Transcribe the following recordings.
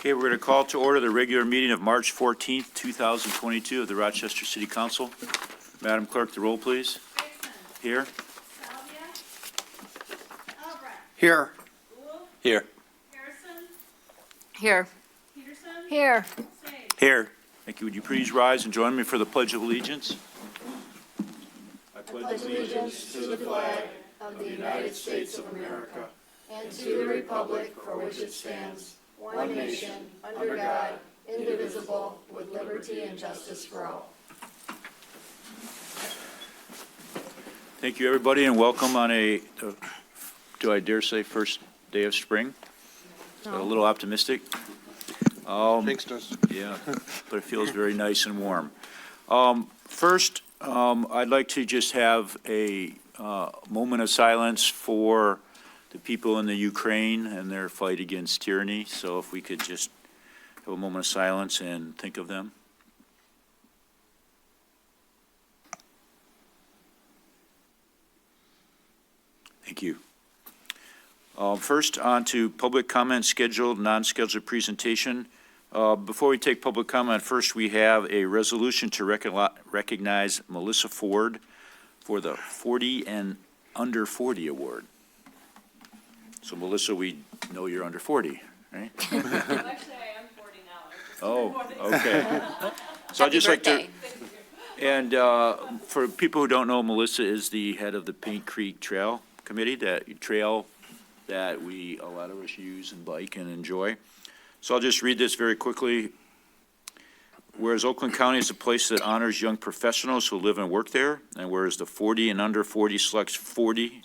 Okay, we're going to call to order the regular meeting of March 14th, 2022 of the Rochester City Council. Madam Clerk, the roll, please. Here. Here. Here. Harrison? Here. Peterson? Here. Sage? Here. Thank you. Would you please rise and join me for the Pledge of Allegiance? I pledge Allegiance to the flag of the United States of America and to the republic for which it stands, one nation, under God, indivisible, with liberty and justice for all. Thank you, everybody, and welcome on a, do I dare say, first day of spring? A little optimistic. Jinxed us. Yeah, but it feels very nice and warm. First, I'd like to just have a moment of silence for the people in the Ukraine and their fight against tyranny. So if we could just have a moment of silence and think of them. Thank you. First, on to public comment, scheduled, non-scheduled presentation. Before we take public comment, first we have a resolution to recognize Melissa Ford for the 40 and Under 40 Award. So Melissa, we know you're under 40, right? Actually, I am 40 now. Oh, okay. So I'd just like to, and for people who don't know, Melissa is the head of the Paint Creek Trail Committee, that trail that a lot of us use and bike and enjoy. So I'll just read this very quickly. Whereas Oakland County is a place that honors young professionals who live and work there, and whereas the 40 and under 40 selects 40,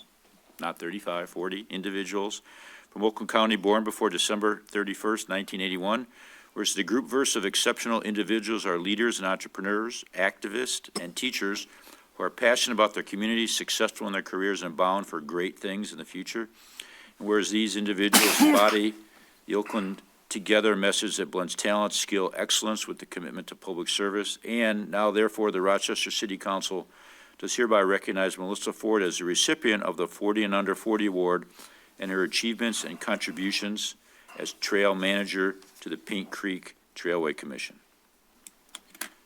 not 35, 40 individuals from Oakland County born before December 31st, 1981, whereas the group verse of exceptional individuals are leaders and entrepreneurs, activists, and teachers who are passionate about their communities, successful in their careers, and bound for great things in the future. And whereas these individuals embody the Oakland Together message that blends talent, skill, excellence with the commitment to public service, and now therefore the Rochester City Council does hereby recognize Melissa Ford as the recipient of the 40 and Under 40 Award and her achievements and contributions as trail manager to the Paint Creek Trailway Commission.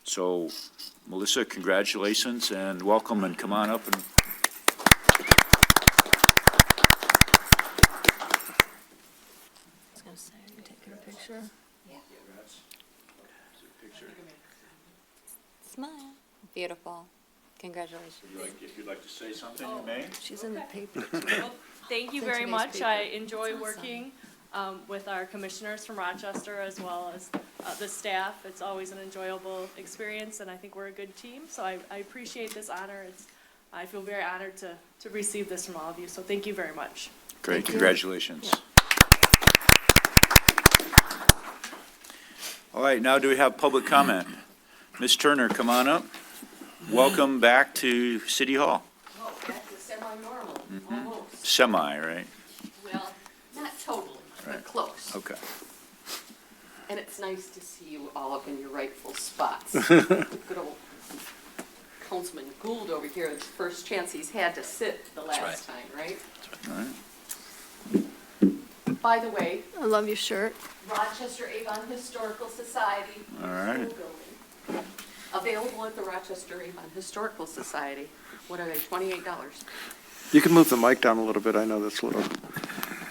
So, Melissa, congratulations and welcome, and come on up and. Picture. Yeah. Smile. Beautiful. Congratulations. If you'd like to say something, you may. She's in the paper. Well, thank you It's in very today's much. paper. I enjoy It's working with our commissioners from Rochester as well as the staff. It's always an enjoyable experience, and I think we're a good team. So I appreciate this honor. I feel very honored to receive this from all of you. So thank you very much. Great, congratulations. Yeah. All right, now do we have public comment? Ms. Turner, come on up. Welcome back to City Hall. Well, back to semi-normal, almost. Semi, right? Well, not totally, but close. Okay. And it's nice to see you all up in your rightful spots. Good old Councilman Gould over here, it's the first chance he's had to sit the last time, right? All right. By the way, I love your shirt. Rochester Avon Historical Society. All right. School building. Available at the Rochester Avon Historical Society. What are they, $28? You can move the mic down a little bit. I know that's a little,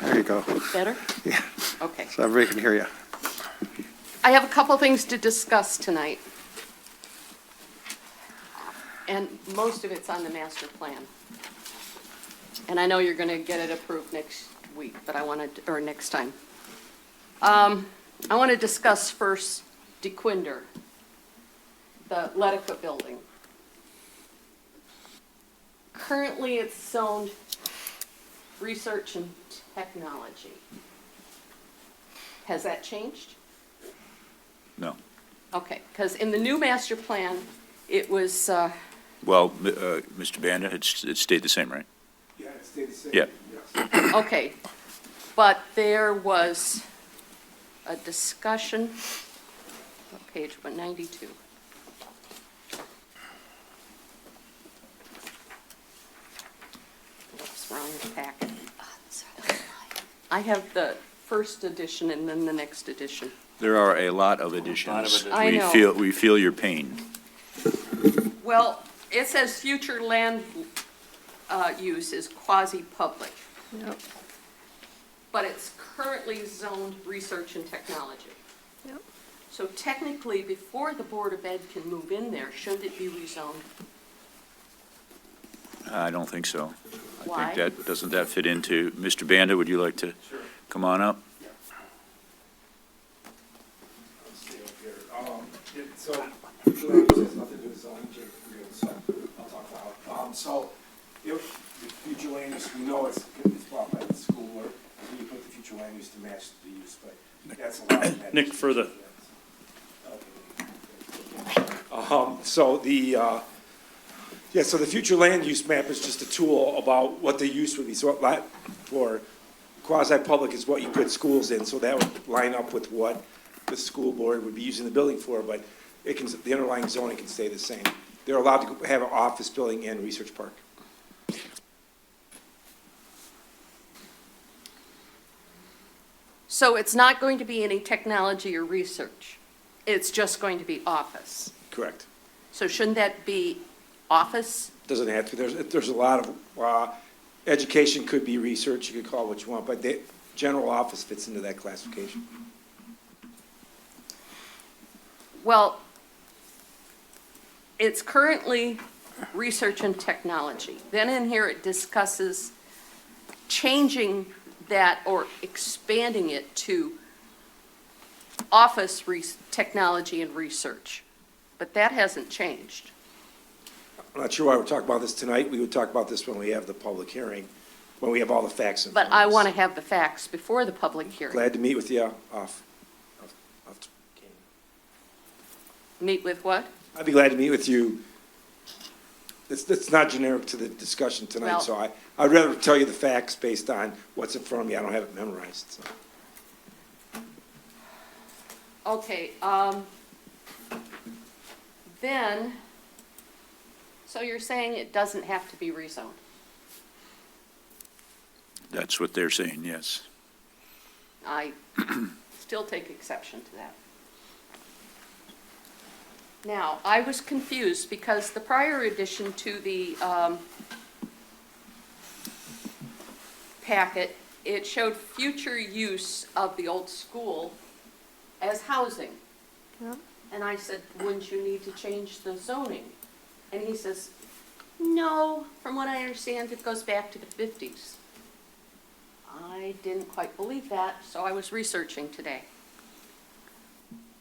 there you go. Better? Yeah, Okay. so everybody can hear you. I have a couple things to discuss tonight. And most of it's on the master plan. And I know you're going to get it approved next week, but I wanted, or next time. I want to discuss first DeQuinder, the Letica building. Currently, it's zoned research and technology. Has that changed? No. Okay, because in the new master plan, it was, Well, Mr. Banda, it stayed the same, right? Yeah, it stayed the same. Yeah. Yes. okay, but there was a discussion, page 192. What's wrong with the packet? I have the first edition and then the next edition. There are a lot of additions. I know. We feel your pain. Well, it says future land use is quasi-public, Yep. but it's currently zoned research and technology. Yep. So technically, before the Board of Ed can move in there, shouldn't it be rezoned? I don't think so. Why? I think doesn't that fit into, Mr. Banda, would you like to come on up? Let's stay up here. So, future land use has nothing to do with zoning, Jake, so I'll talk about. So, if the future land use, we know it's brought by the school board, we put the future land use to match the use, but that's allowed. Nick, further. So so the future land use map is just a tool about what the use would be. So for quasi-public is what you put schools in, so that would line up with what the school board would be using the building for, but the underlying zoning can stay the same. They're allowed to have an office building and research park. So it's not going to be any technology or research. It's just going to be office. Correct. So shouldn't that be office? Doesn't have to, there's a lot of, education could be research, you could call it what you want, but the general office fits into that classification. Well, it's currently research and technology. Then in here it discusses changing that or expanding it to office technology and research. But that hasn't changed. I'm not sure why we're talking about this tonight. We would talk about this when we have the public hearing, when we have all the facts in front But of I us. want to have the facts before the public hearing. Glad to meet with you off. Meet with what? I'd be glad to meet with you. It's not generic to the discussion tonight, Well- so I'd rather tell you the facts based on what's in front of me. I don't have it memorized, so. Okay, then, so you're saying it doesn't have to be rezoned? That's what they're saying, yes. I still take exception to that. Now, I was confused because the prior addition to the packet, it showed future use of the old school as housing. Yep. And I said, wouldn't you need to change the zoning? And he says, no, from what I understand, it goes back to the 50s. I didn't quite believe that, so I was researching today.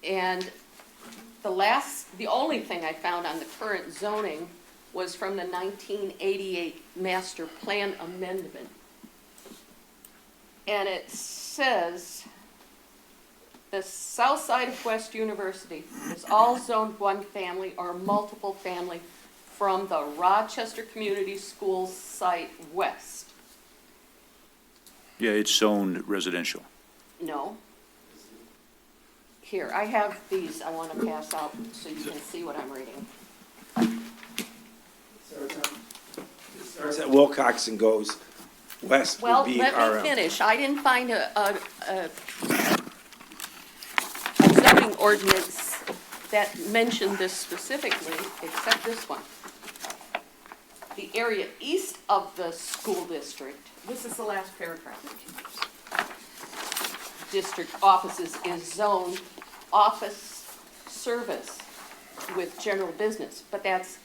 And the only thing I found on the current zoning was from the 1988 Master Plan Amendment. And it says, the south side of West University is all zoned one family or multiple family from the Rochester Community Schools site west. Yeah, it's zoned residential. No. Here, I have these I want to pass out so you can see what I'm reading. It starts at Wilcox and goes west Well, would be let RM. me finish. I didn't find a zoning ordinance that mentioned this specifically, except this one. The area east of the school district, this is the last paragraph. District offices is zoned office service with general business, but that's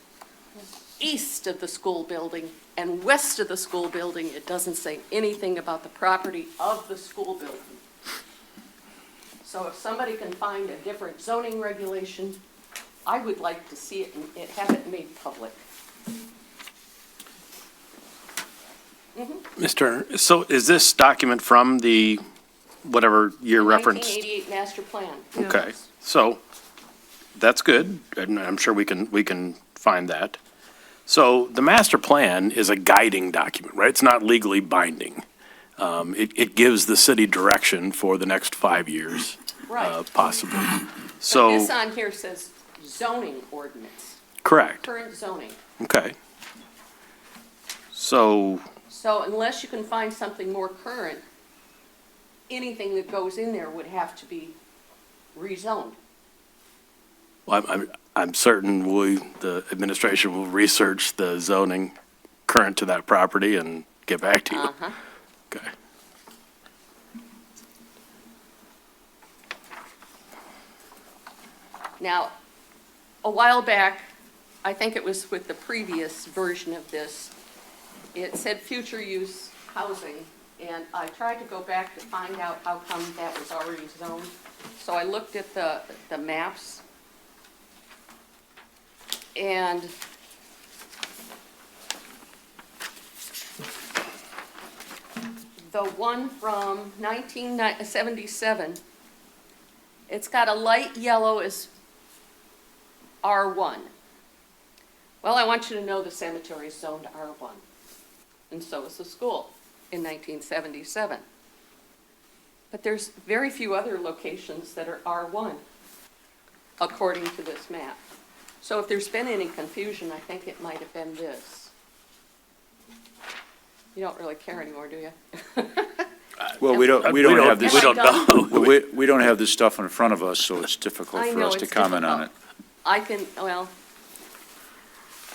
east of the school building and west of the school building. It doesn't say anything about the property of the school building. So if somebody can find a different zoning regulation, I would like to see it and have it made public. Mr., so is this document from the, whatever year referenced? 1988 master plan. Okay, so that's good, and I'm sure we can find that. So the master plan is a guiding document, right? It's not legally binding. It gives the city direction for the next 5 years, Right. possibly. But So, this on here says zoning ordinance, correct, current zoning. okay. So, So unless you can find something more current, anything that goes in there would have to be rezoned. Well, I'm certain the administration will research the zoning current to that property and get back to you. Uh-huh. Okay. Now, a while back, I think it was with the previous version of this, it said future use housing, and I tried to go back to find out how come that was already zoned. So I looked at the maps, and the one from 1977, it's got a light yellow as R1. Well, I want you to know the cemetery is zoned R1, and so is the school in 1977. But there's very few other locations that are R1, according to this map. So if there's been any confusion, I think it might have been this. You don't really care anymore, do you? Well, we don't have this. We don't know. We don't have this stuff in front of us, so it's difficult I for know, us to it's comment on it. difficult. I can, well,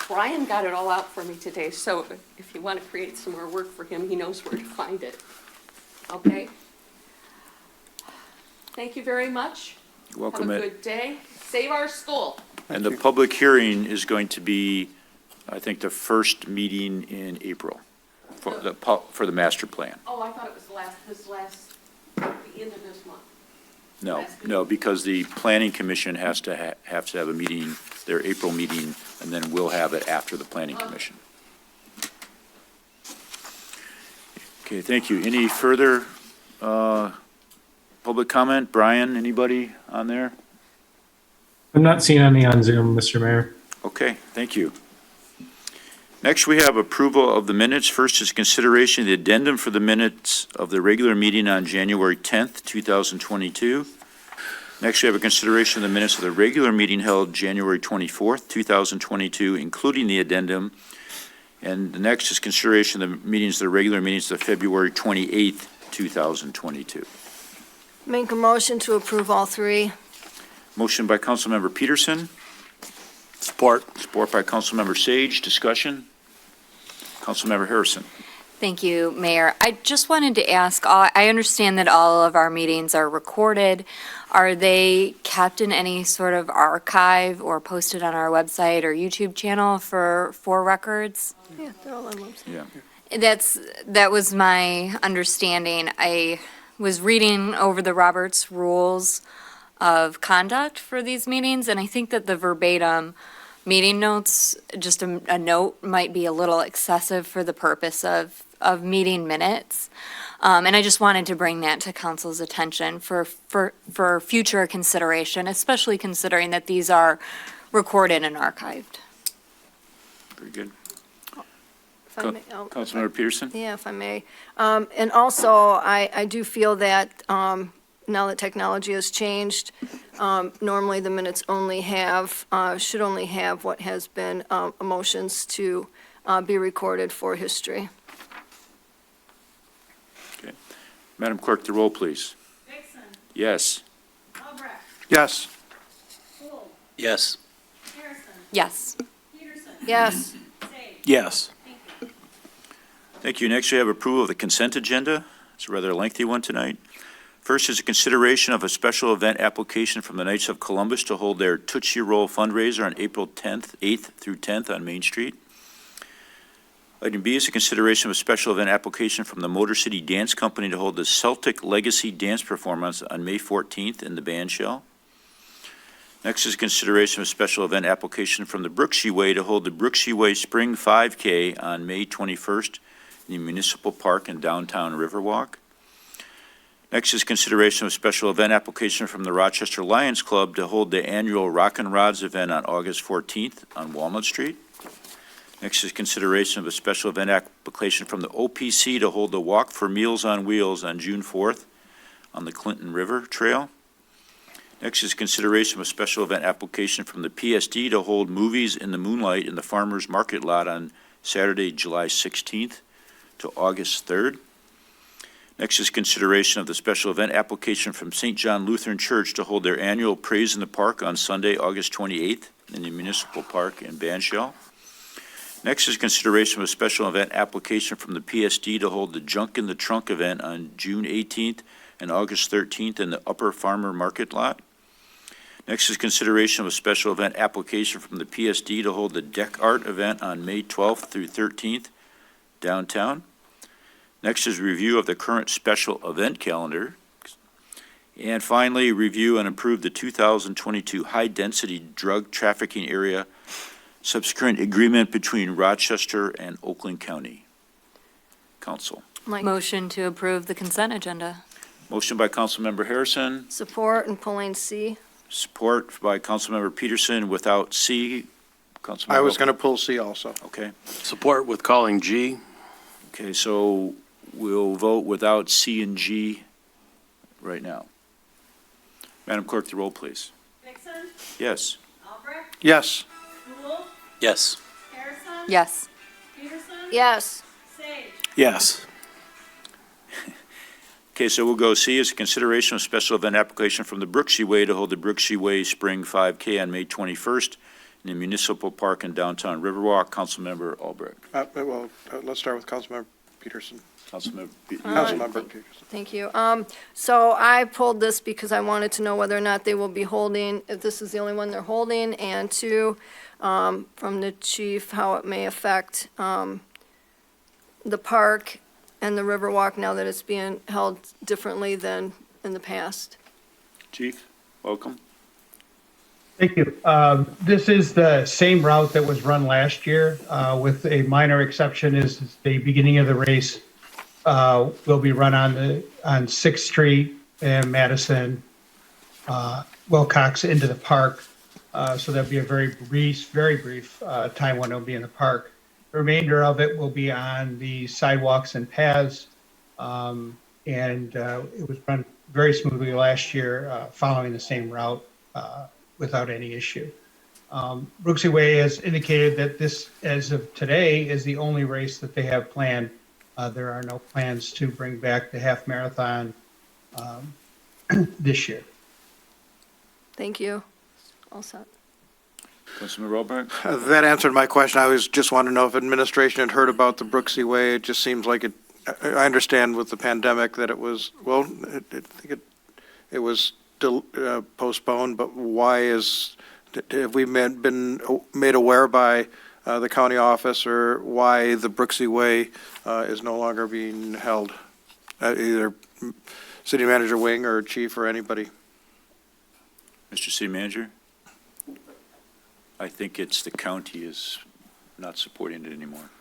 Brian got it all out for me today, so if you want to create some more work for him, he knows where to find it. Okay? Thank you very much. You're welcome. Have a good day. Save our school. And the public hearing is going to be, I think, the first meeting in April for the master plan. Oh, I thought it was the end of this month. No, because the planning commission has to have a meeting, their April meeting, and then we'll have it after the planning commission. Okay, thank you. Any further public comment? Brian, anybody on there? I'm not seeing any on Zoom, Mr. Mayor. Okay, thank you. Next, we have approval of the minutes. First is consideration of the addendum for the minutes of the regular meeting on January 10th, 2022. Next, we have a consideration of the minutes of the regular meeting held January 24th, 2022, including the addendum. And the next is consideration of the regular meetings of February 28th, 2022. Make a motion to approve all three. Motion by Councilmember Peterson. Support. Support by Councilmember Sage. Discussion. Councilmember Harrison. Thank you, Mayor. I just wanted to ask, I understand that all of our meetings are recorded. Are they kept in any sort of archive or posted on our website or YouTube channel for records? Yeah, they're all on website. Yeah. That was my understanding. I was reading over the Roberts Rules of Conduct for these meetings, and I think that the verbatim meeting notes, just a note might be a little excessive for the purpose of meeting minutes. And I just wanted to bring that to council's attention for future consideration, especially considering that these are recorded and archived. Very good. If I may- Councilmember Peterson? Yeah, if I may. And also, I do feel that now that technology has changed, normally the minutes only should only have what has been motions to be recorded for history. Okay. Madam Clerk, the roll, please. Dixon, Yes. Albrecht, Yes. Gould, Yes. Harrison, Yes. Peterson. Yes. Sage. Yes. Thank you. Thank you. Next, we have approval of the consent agenda. It's a rather lengthy one tonight. First is a consideration of a special event application from the Knights of Columbus to hold their Tootsie Roll fundraiser on April 8th through 10th on Main Street. Item B is a consideration of a special event application from the Motor City Dance Company to hold the Celtic Legacy Dance Performance on May 14th in the band shell. Next is consideration of a special event application from the Brooksea Way to hold the Brooksea Way Spring 5K on May 21st in the Municipal Park and Downtown Riverwalk. Next is consideration of a special event application from the Rochester Lions Club to hold the annual Rockin' Rods event on August 14th on Walnut Street. Next is consideration of a special event application from the OPC to hold the Walk for Meals on Wheels on June 4th on the Clinton River Trail. Next is consideration of a special event application from the PSD to hold Movies in the Moonlight in the Farmers Market Lot on Saturday, July 16th to August 3rd. Next is consideration of the special event application from St. John Lutheran Church to hold their annual Praise in the Park on Sunday, August 28th in the Municipal Park in Banshell. Next is consideration of a special event application from the PSD to hold the Junk in the Trunk event on June 18th and August 13th in the Upper Farmer Market Lot. Next is consideration of a special event application from the PSD to hold the Deck Art event on May 12th through 13th downtown. Next is review of the current special event calendar. And finally, review and approve the 2022 high-density drug trafficking area subsequent agreement between Rochester and Oakland County. Council. Motion to approve the consent agenda. Motion by Councilmember Harrison, Support and pulling C. support by Councilmember Peterson without C. Councilmember. I was going to pull C also. Okay. Support with calling G. Okay, so we'll vote without C and G right now. Madam Clerk, the roll, please. Nixon, Yes. Albrecht, Yes. Rule, Yes. Harrison. Yes. Peterson. Yes. Sage. Yes. Okay, so we'll go C is a consideration of special event application from the Brooksea Way to hold the Brooksea Way Spring 5K on May 21st in the Municipal Park in downtown Riverwalk. Councilmember Albrecht. Let's start with Councilmember Peterson. Councilmember. Councilmember Peterson. Thank you. So I pulled this because I wanted to know whether or not they will be holding, if this is the only one they're holding, and two, from the chief, how it may affect, the park and the Riverwalk now that it's being held differently than in the past. Chief, welcome. Thank you. This is the same route that was run last year, with a minor exception is the beginning of the race will be run on 6th Street and Madison, Wilcox into the park. So that'll be a very brief time when it'll be in the park. The remainder of it will be on the sidewalks and paths. And it was run very smoothly last year, following the same route without any issue. Brooksea Way has indicated that this, as of today, is the only race that they have planned. There are no plans to bring back the half marathon this year. Thank you. All set. Councilmember Albrecht. That answered my question. I was just wanting to know if administration had heard about the Brooksea Way. It just seems like I understand with the pandemic that it was, I think it was still postponed, but why have we been made aware by the county office, or why the Brooksea Way is no longer being held? Either city manager Wing or chief or anybody. Mr. City Manager? I think it's the county is not supporting it anymore.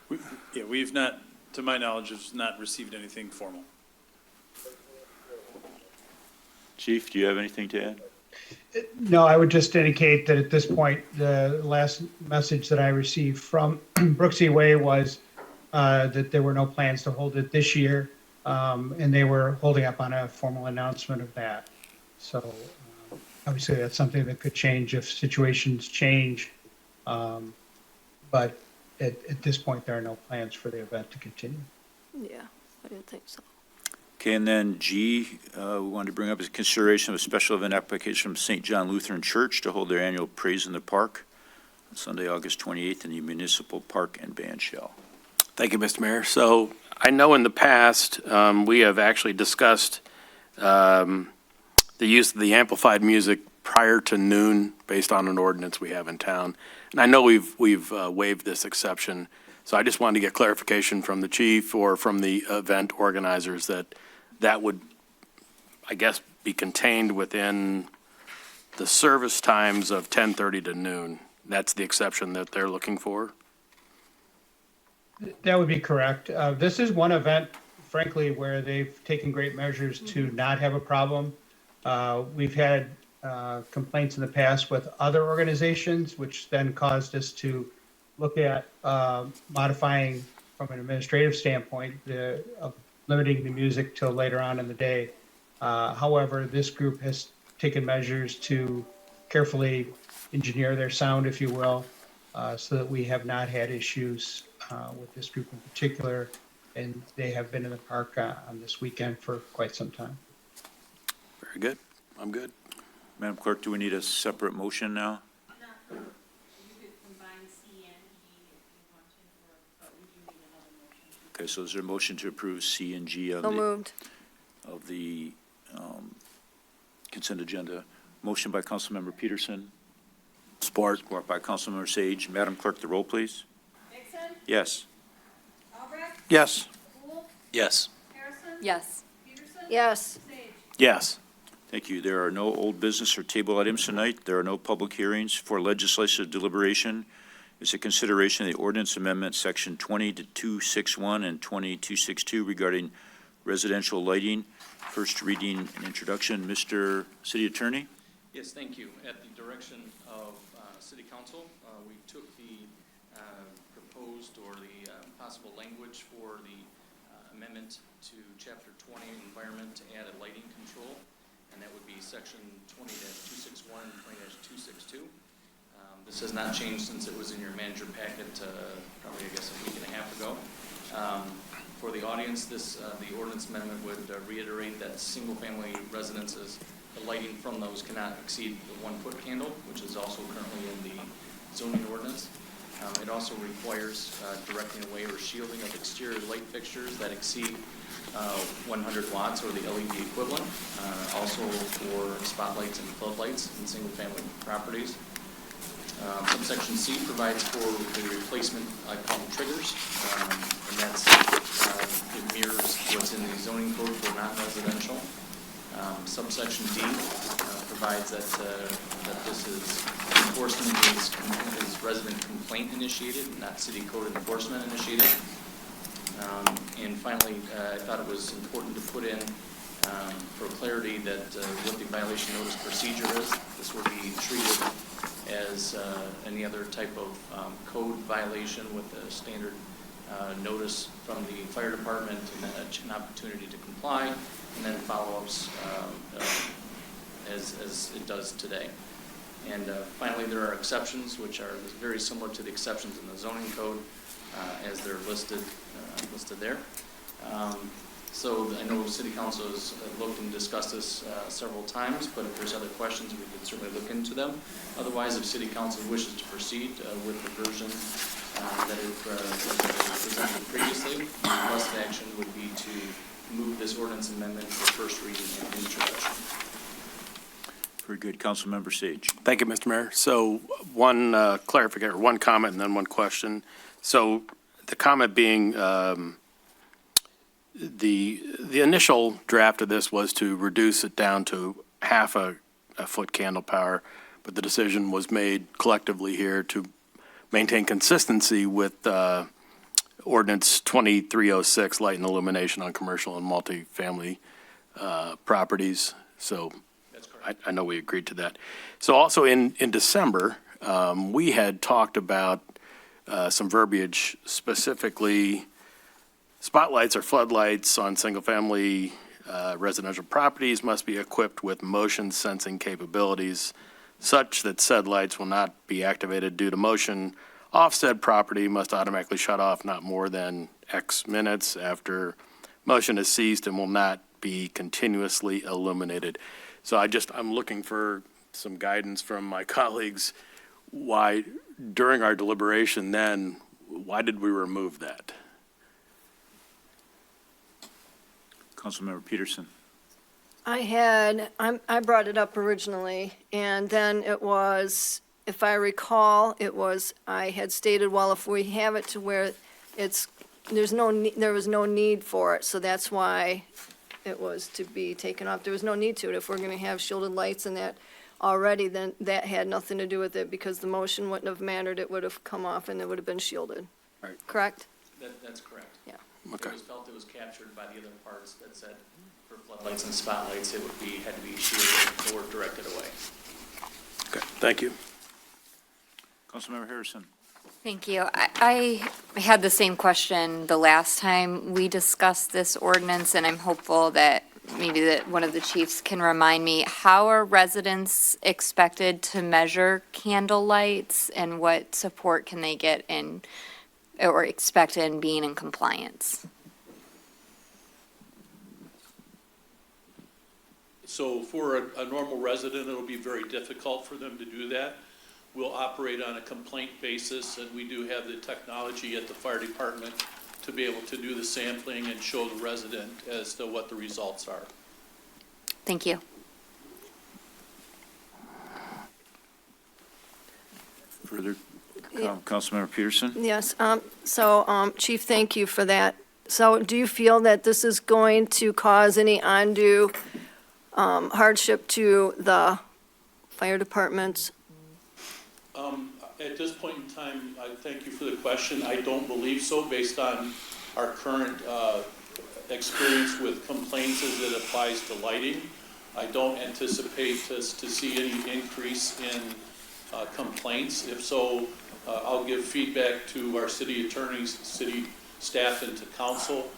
Yeah, we've not, to my knowledge, has not received anything formal. Chief, do you have anything to add? No, I would just indicate that at this point, the last message that I received from Brooksea Way was that there were no plans to hold it this year, and they were holding up on a formal announcement of that. So obviously, that's something that could change if situations change. But at this point, there are no plans for the event to continue. Yeah, I didn't think so. Okay, and then G, we wanted to bring up is consideration of a special event application from St. John Lutheran Church to hold their annual Praise in the Park on Sunday, August 28th in the Municipal Park in Banshell. Thank you, Mr. Mayor. So I know in the past, we have actually discussed the use of the amplified music prior to noon based on an ordinance we have in town. And I know we've waived this exception. So I just wanted to get clarification from the chief or from the event organizers that would, I guess, be contained within the service times of 10:30 to noon. That's the exception that they're looking for? That would be correct. This is one event, frankly, where they've taken great measures to not have a problem. We've had complaints in the past with other organizations, which then caused us to look at modifying from an administrative standpoint, limiting the music till later on in the day. However, this group has taken measures to carefully engineer their sound, if you will, so that we have not had issues with this group in particular. and they have been in the park on this weekend for quite some time. Very good. I'm good. Madam Clerk, do we need a separate motion now? You could combine C and E if you want to, but we do need another motion. Okay, so is there a motion to approve C and G So moved. of the consent agenda? Motion by Councilmember Peterson, Support. support by Councilmember Sage. Madam Clerk, the roll, please. Nixon, Yes. Albrecht, Yes. Wolf, Yes. Harrison, Yes. Peterson. Yes. Sage. Yes. Thank you. There are no old business or table items tonight. There are no public hearings for legislative deliberation. It's a consideration of the ordinance amendment, section 20-261 and 20-262 regarding residential lighting. First reading and introduction. Mr. City Attorney? Yes, thank you. At the direction of City Council, we took the proposed or the possible language for the amendment to Chapter 20, Environment, to add a lighting control, and that would be Section 20-261 and 20-262. This has not changed since it was in your manager packet probably, I guess, a week and a half ago. For the audience, the ordinance amendment would reiterate that single-family residences, the lighting from those cannot exceed the 1-foot candle, which is also currently in the zoning ordinance. It also requires directing away or shielding of exterior light fixtures that exceed 100 watts or the LED equivalent, also for spotlights and floodlights in single-family properties. Subsection C provides for the replacement, I call them triggers, and that's, it mirrors what's in the zoning code for non-residential. Subsection D provides that this is enforcement is resident complaint initiated, not city code enforcement initiated. And finally, I thought it was important to put in for clarity that what the violation notice procedure is. This will be treated as any other type of code violation with a standard notice from the fire department and then an opportunity to comply, and then follow-ups as it does today. And finally, there are exceptions, which are very similar to the exceptions in the zoning code as they're listed there. So I know City Council has looked and discussed this several times, but if there's other questions, we could certainly look into them. Otherwise, if City Council wishes to proceed with the version that it was presented previously, the best action would be to move this ordinance amendment for first reading and introduction. Very good. Councilmember Sage. Thank you, Mr. Mayor. So one clarification, one comment and then one question. So the comment being the initial draft of this was to reduce it down to half a foot candle power, but the decision was made collectively here to maintain consistency with Ordinance 2306, light and illumination on commercial and multifamily properties. So That's correct. I know we agreed to that. So also in December, we had talked about some verbiage, specifically spotlights or floodlights on single-family residential properties must be equipped with motion sensing capabilities such that said lights will not be activated due to motion. Offset property must automatically shut off not more than X minutes after motion has ceased and will not be continuously illuminated. So I'm looking for some guidance from my colleagues. Why, during our deliberation then, why did we remove that? Councilmember Peterson. I brought it up originally, and then it was, if I recall, I had stated, well, if we have it to where there was no need for it, so that's why it was to be taken off. There was no need to it. If we're gonna have shielded lights and that already, then that had nothing to do with it, because the motion wouldn't have mattered. It would have come off and it would have been shielded. Right. Correct? That's correct. Yeah. Okay. It was felt it was captured by the other parts that said for floodlights and spotlights, it had to be shielded or directed away. Okay, thank you. Councilmember Harrison. Thank you. I had the same question the last time we discussed this ordinance, and I'm hopeful that maybe that one of the chiefs can remind me, how are residents expected to measure candle lights, and what support can they get in or expect in being in compliance? So for a normal resident, it'll be very difficult for them to do that. We'll operate on a complaint basis, and we do have the technology at the fire department to be able to do the sampling and show the resident as to what the results are. Thank you. Further, Councilmember Peterson? Yes, Chief, thank you for that. So do you feel that this is going to cause any undue hardship to the fire departments? At this point in time, I thank you for the question. I don't believe so, based on our current experience with complaints as it applies to lighting. I don't anticipate us to see any increase in complaints. If so, I'll give feedback to our city attorneys, city staff, and to council.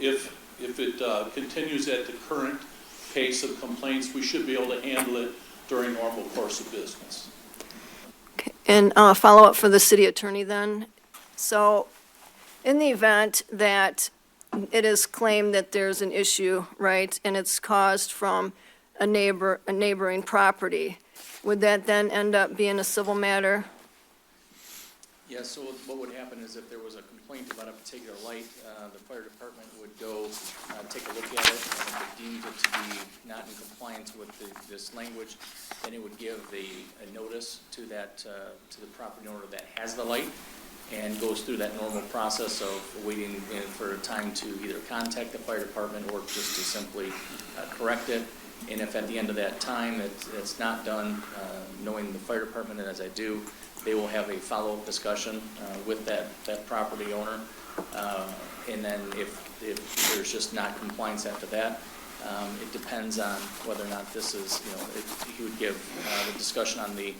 If it continues at the current pace of complaints, we should be able to handle it during normal course of business. Okay. And follow up for the city attorney then. So in the event that it is claimed that there's an issue, right, and it's caused from a neighboring property, would that then end up being a civil matter? Yes, so what would happen is if there was a complaint about a particular light, the fire department would go take a look at it, and if it deemed it to be not in compliance with this language, then it would give a notice to that, to the property owner that has the light, and goes through that normal process of waiting for a time to either contact the fire department or just to simply correct it. And if at the end of that time it's not done, knowing the fire department as I do, they will have a follow-up discussion with that property owner. And then if there's just not compliance after that, it depends on whether or not this is, he would give the discussion on the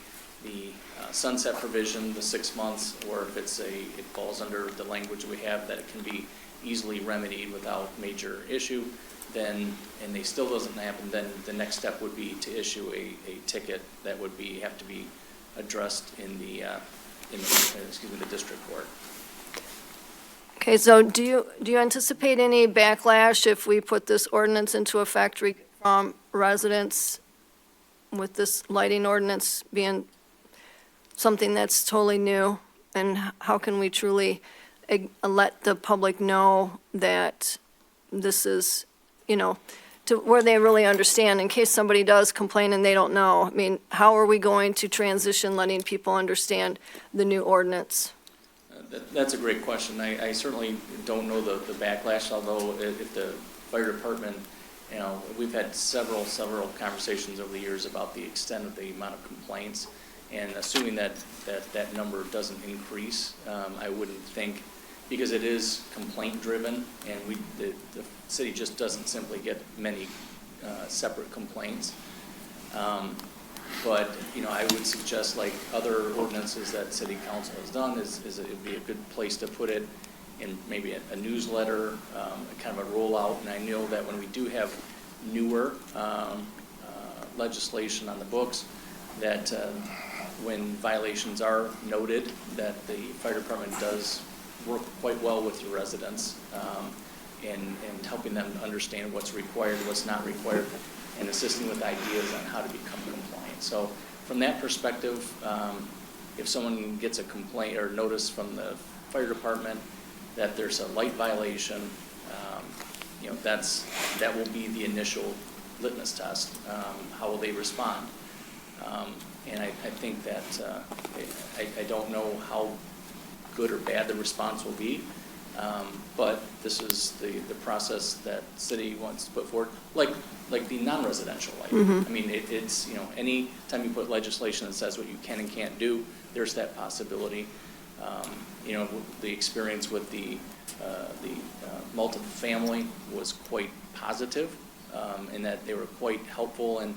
sunset provision, the 6 months, or if it falls under the language we have that it can be easily remedied without major issue, then, and they still doesn't happen, then the next step would be to issue a ticket that would have to be addressed in the district court. Okay, so do you anticipate any backlash if we put this ordinance into effect from residents, with this lighting ordinance being something that's totally new? And how can we truly let the public know that this is, to where they really understand, in case somebody does complain and they don't know? I mean, how are we going to transition letting people understand the new ordinance? That's a great question. I certainly don't know the backlash, although if the fire department, we've had several conversations over the years about the extent of the amount of complaints, and assuming that number doesn't increase, I wouldn't think, because it is complaint driven, and the city just doesn't simply get many separate complaints. But I would suggest, like other ordinances that city council has done, is it would be a good place to put it in maybe a newsletter, kind of a rollout. And I know that when we do have newer legislation on the books, that when violations are noted, that the fire department does work quite well with your residents and helping them understand what's required, what's not required, and assisting with ideas on how to become compliant. So from that perspective, if someone gets a complaint or notice from the fire department that there's a light violation, that will be the initial litmus test. How will they respond? And I think that I don't know how good or bad the response will be, but this is the process that city wants to put forward, like the non-residential light. I mean, it's any time you put legislation that says what you can and can't do, there's that possibility. The experience with the multiple family was quite positive, in that they were quite helpful in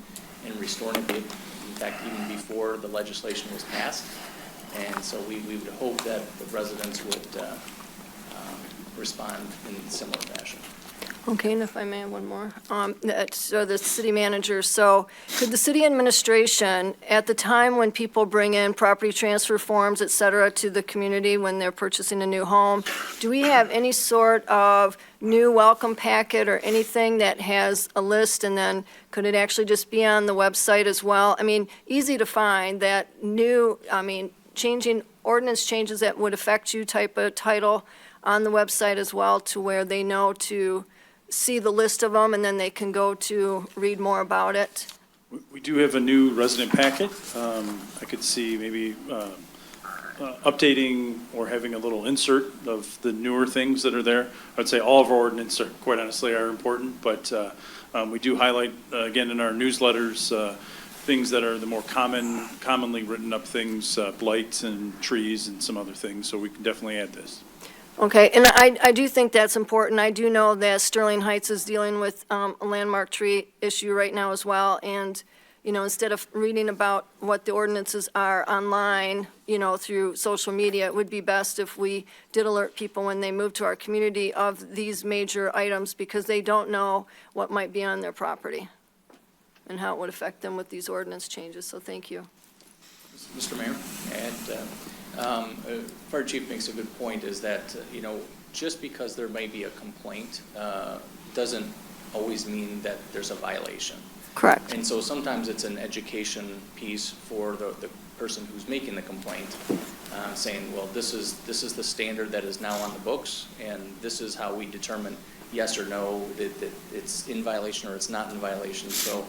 restoring it. In fact, even before the legislation was passed. And so we would hope that the residents would respond in a similar fashion. Okay, and if I may, one more. So the city manager, so could the city administration, at the time when people bring in property transfer forms, et cetera, to the community when they're purchasing a new home, do we have any sort of new welcome packet or anything that has a list, and then could it actually just be on the website as well? I mean, easy to find that new, changing ordinance changes that would affect you type of title on the website as well, to where they know to see the list of them, and then they can go to read more about it. We do have a new resident packet. I could see maybe updating or having a little insert of the newer things that are there. I'd say all of our ordinances, quite honestly, are important, but we do highlight, again, in our newsletters, things that are the more commonly written up things, blight and trees and some other things, so we can definitely add this. Okay, and I do think that's important. I do know that Sterling Heights is dealing with a landmark tree issue right now as well, and, instead of reading about what the ordinances are online, through social media, it would be best if we did alert people when they move to our community of these major items, because they don't know what might be on their property and how it would affect them with these ordinance changes, so thank you. Mr. Mayor, and Fire Chief makes a good point, is that, just because there may be a complaint, doesn't always mean that there's a violation. Correct. And so sometimes it's an education piece for the person who's making the complaint, saying, well, this is the standard that is now on the books, and this is how we determine yes or no, that it's in violation or it's not in violation. So,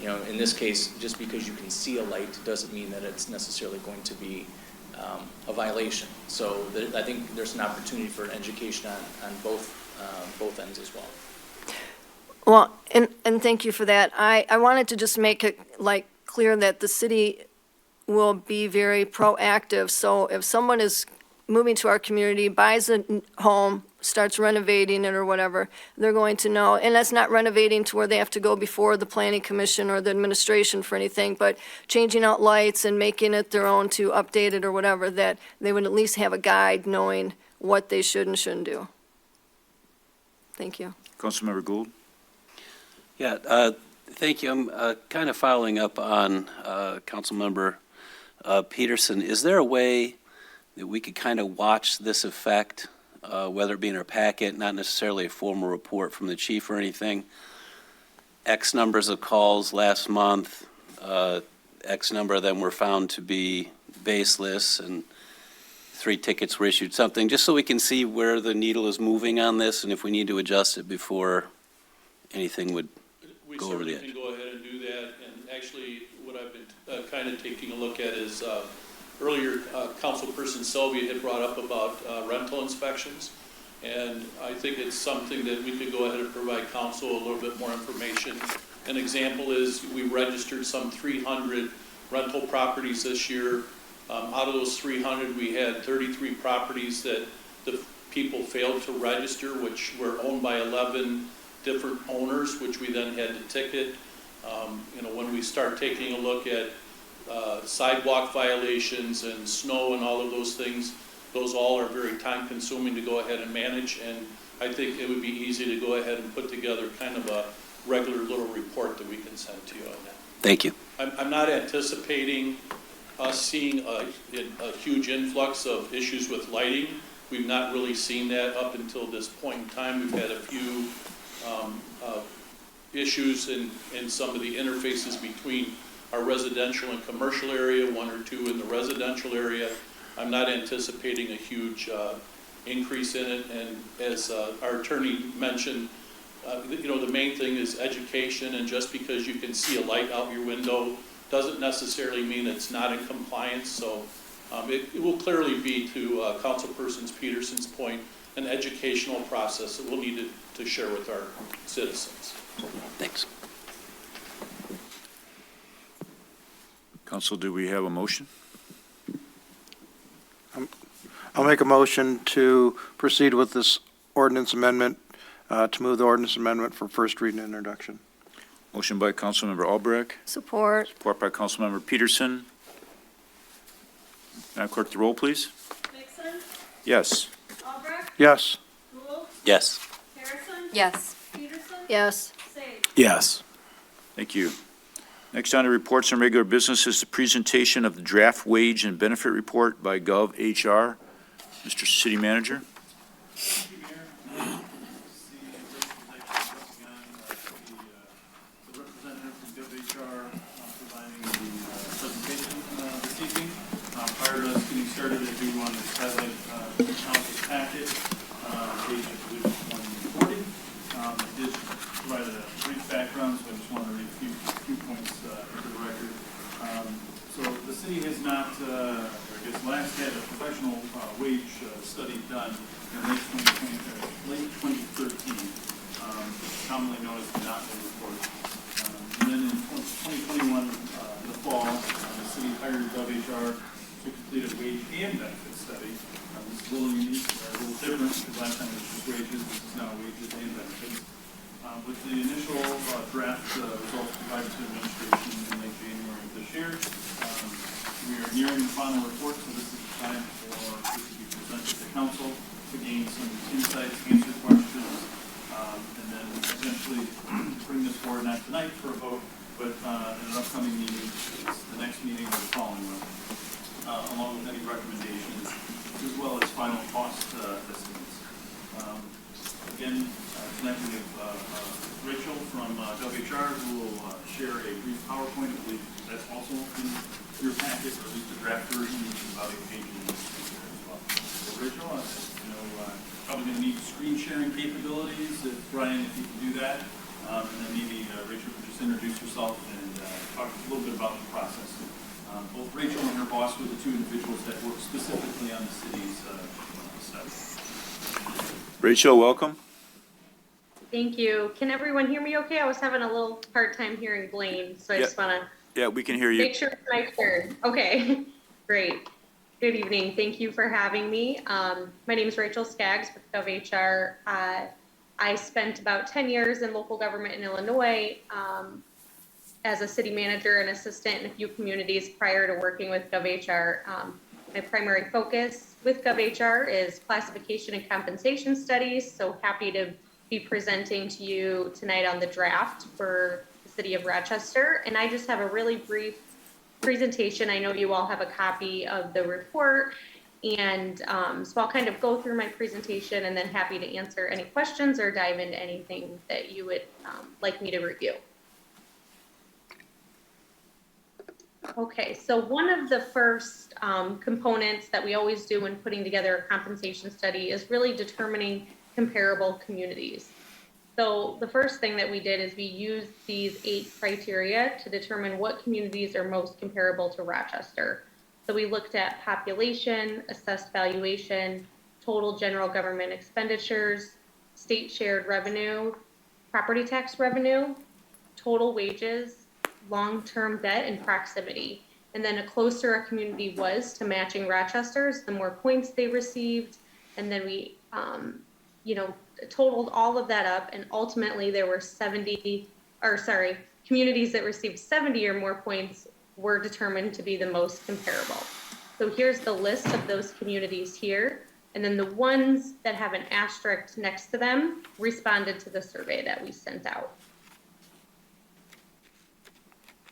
in this case, just because you can see a light doesn't mean that it's necessarily going to be a violation. So I think there's an opportunity for an education on both ends as well. Well, and thank you for that. I wanted to just make it clear that the city will be very proactive. So if someone is moving to our community, buys a home, starts renovating it or whatever, they're going to know, and that's not renovating to where they have to go before the planning commission or the administration for anything, but changing out lights and making it their own to update it or whatever, that they would at least have a guide knowing what they should and shouldn't do. Thank you. Councilmember Gould? Yeah, thank you. I'm kind of following up on Councilmember Peterson. Is there a way that we could kind of watch this effect, whether it be in our packet, not necessarily a formal report from the chief or anything? X numbers of calls last month, X number of them were found to be baseless, and 3 tickets were issued, something, just so we can see where the needle is moving on this, and if we need to adjust it before anything would go over the edge. We certainly can go ahead and do that, and actually, what I've been kind of taking a look at is, earlier, Councilperson Selby had brought up about rental inspections, and I think it's something that we could go ahead and provide council a little bit more information. An example is we registered some 300 rental properties this year. Out of those 300, we had 33 properties that the people failed to register, which were owned by 11 different owners, which we then had to ticket. When we start taking a look at sidewalk violations and snow and all of those things, those all are very time consuming to go ahead and manage, and I think it would be easy to go ahead and put together kind of a regular little report that we can send to you on that. Thank you. I'm not anticipating us seeing a huge influx of issues with lighting. We've not really seen that up until this point in time. We've had a few issues in some of the interfaces between our residential and commercial area, 1 or 2 in the residential area. I'm not anticipating a huge increase in it, and as our attorney mentioned, the main thing is education, and just because you can see a light out your window doesn't necessarily mean it's not in compliance. So it will clearly be, to Councilperson Peterson's point, an educational process that we'll need to share with our citizens. Thanks. Council, do we have a motion? I'll make a motion to proceed with this ordinance amendment, to move the ordinance amendment for first reading and introduction. Motion by Councilmember Albrecht, Support. support by Councilmember Peterson. Madam Clerk, the roll, please. Nixon, Yes. Albrecht, Yes. Gould, Yes. Harrison, Yes. Peterson, Yes. Yes. Thank you. Next on the reports and regular business is the presentation of the draft wage and benefit report by Gov HR. Mr. City Manager. The representative from GovHR providing the presentation this evening. Prior to us getting started, I do want to highlight the council's packet, page 140. I did provide a brief background, so I just want to read a few points into the record. So the city has not, I guess, last had a professional wage study done in late 2013, commonly known as the Notman Report. And then in 2021, in the fall, the city hired GovHR to complete a wage and benefit study. This is a little unique, or a little different, because last time it was just wages, this is now wages and benefits. With the initial draft results provided to administration in late January of this year, we are nearing the final report, so this is the time for this to be presented to council to gain some insights, answer questions, and then eventually bring this forward, not tonight for a vote, but in an upcoming meeting, the next meeting or the following one, along with any recommendations, as well as final cost estimates. Again, tonight we have Rachel from GovHR who will share a brief PowerPoint. I believe that's also in your packet, or at least the draft version, which is about 8 pages as well. So Rachel, probably going to need screen sharing capabilities. Brian, if you can do that. And then maybe Rachel can just introduce herself and talk a little bit about the process. Both Rachel and her boss were the two individuals that worked specifically on the city's study. Rachel, welcome. Thank you. Can everyone hear me okay? I was having a little hard time hearing Blaine, so I just want to Yeah, we can hear you. make sure it's my turn. Okay, great. Good evening. Thank you for having me. My name is Rachel Skaggs with GovHR. I spent about 10 years in local government in Illinois as a city manager and assistant in a few communities prior to working with GovHR. My primary focus with GovHR is classification and compensation studies, so happy to be presenting to you tonight on the draft for the city of Rochester. And I just have a really brief presentation. I know you all have a copy of the report, and so I'll kind of go through my presentation and then happy to answer any questions or dive into anything that you would like me to review. Okay, so one of the first components that we always do when putting together a compensation study is really determining comparable communities. So the first thing that we did is we used these 8 criteria to determine what communities are most comparable to Rochester. So we looked at population, assessed valuation, total general government expenditures, state shared revenue, property tax revenue, total wages, long-term debt, and proximity. And then the closer a community was to matching Rochester's, the more points they received. And then we, totaled all of that up, and ultimately there were communities that received 70 or more points were determined to be the most comparable. So here's the list of those communities here. And then the ones that have an asterisk next to them responded to the survey that we sent out.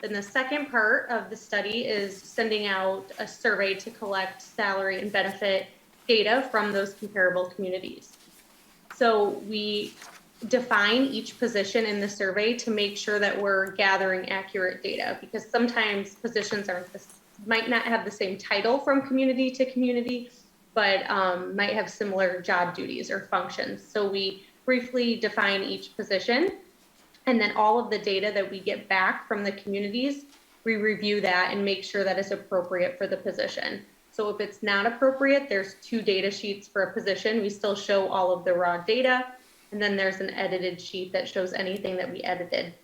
Then the second part of the study is sending out a survey to collect salary and benefit data from those comparable communities. So we define each position in the survey to make sure that we're gathering accurate data, because sometimes positions might not have the same title from community to community, but might have similar job duties or functions. So we briefly define each position, and then all of the data that we get back from the communities, we review that and make sure that it's appropriate for the position. So if it's not appropriate, there's 2 data sheets for a position. We still show all of the raw data, and then there's an edited sheet that shows anything that we edited.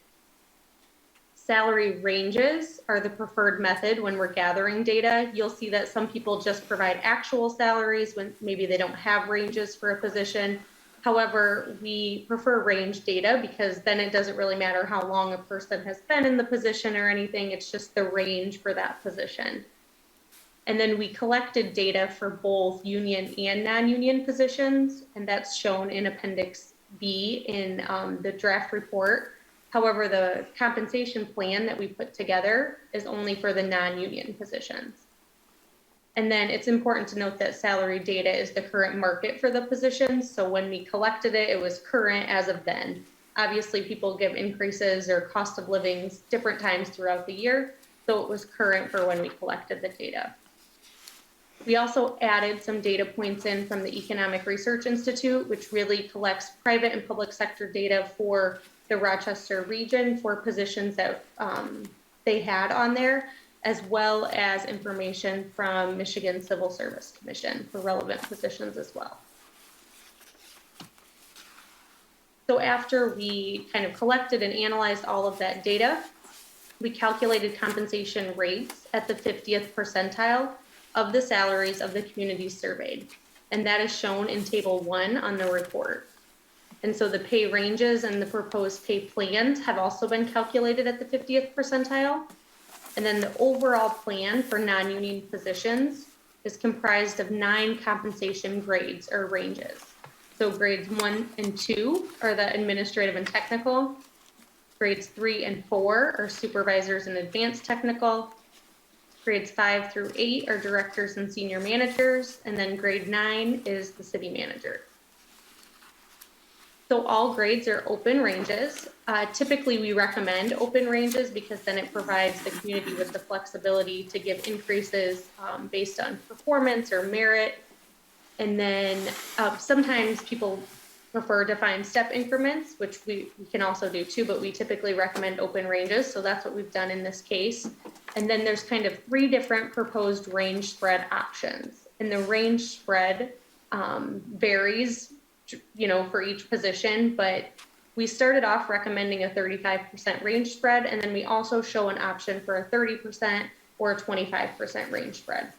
Salary ranges are the preferred method when we're gathering data. You'll see that some people just provide actual salaries when maybe they don't have ranges for a position. However, we prefer range data because then it doesn't really matter how long a person has been in the position or anything. It's just the range for that position. And then we collected data for both union and non-union positions, and that's shown in Appendix be in the draft report. However, the compensation plan that we put together is only for the non-union positions. And then it's important to note that salary data is the current market for the positions. So when we collected it, it was current as of then. Obviously, people give increases or cost of livings different times throughout the year. So it was current for when we collected the data. We also added some data points in from the Economic Research Institute, which really collects private and public sector data for the Rochester region for positions that they had on there, as well as information from Michigan Civil Service Commission for relevant positions as well. So after we kind of collected and analyzed all of that data, we calculated compensation rates at the 50th percentile of the salaries of the communities surveyed. And that is shown in table 1 on the report. And so the pay ranges and the proposed pay plans have also been calculated at the 50th percentile. And then the overall plan for non-union positions is comprised of 9 compensation grades or ranges. So grades 1 and 2 are the administrative and technical. Grades 3 and 4 are supervisors and advanced technical. Grades 5 through 8 are directors and senior managers. And then grade 9 is the city manager. So all grades are open ranges. Typically, we recommend open ranges because then it provides the community with the flexibility to give increases based on performance or merit. And then sometimes people prefer defined step increments, which we can also do too, but we typically recommend open ranges. So that's what we've done in this case. And then there's kind of 3 different proposed range spread options. And the range spread varies, you know, for each position, but we started off recommending a 35% range spread, and then we also show an option for a 30% or a 25% range spread.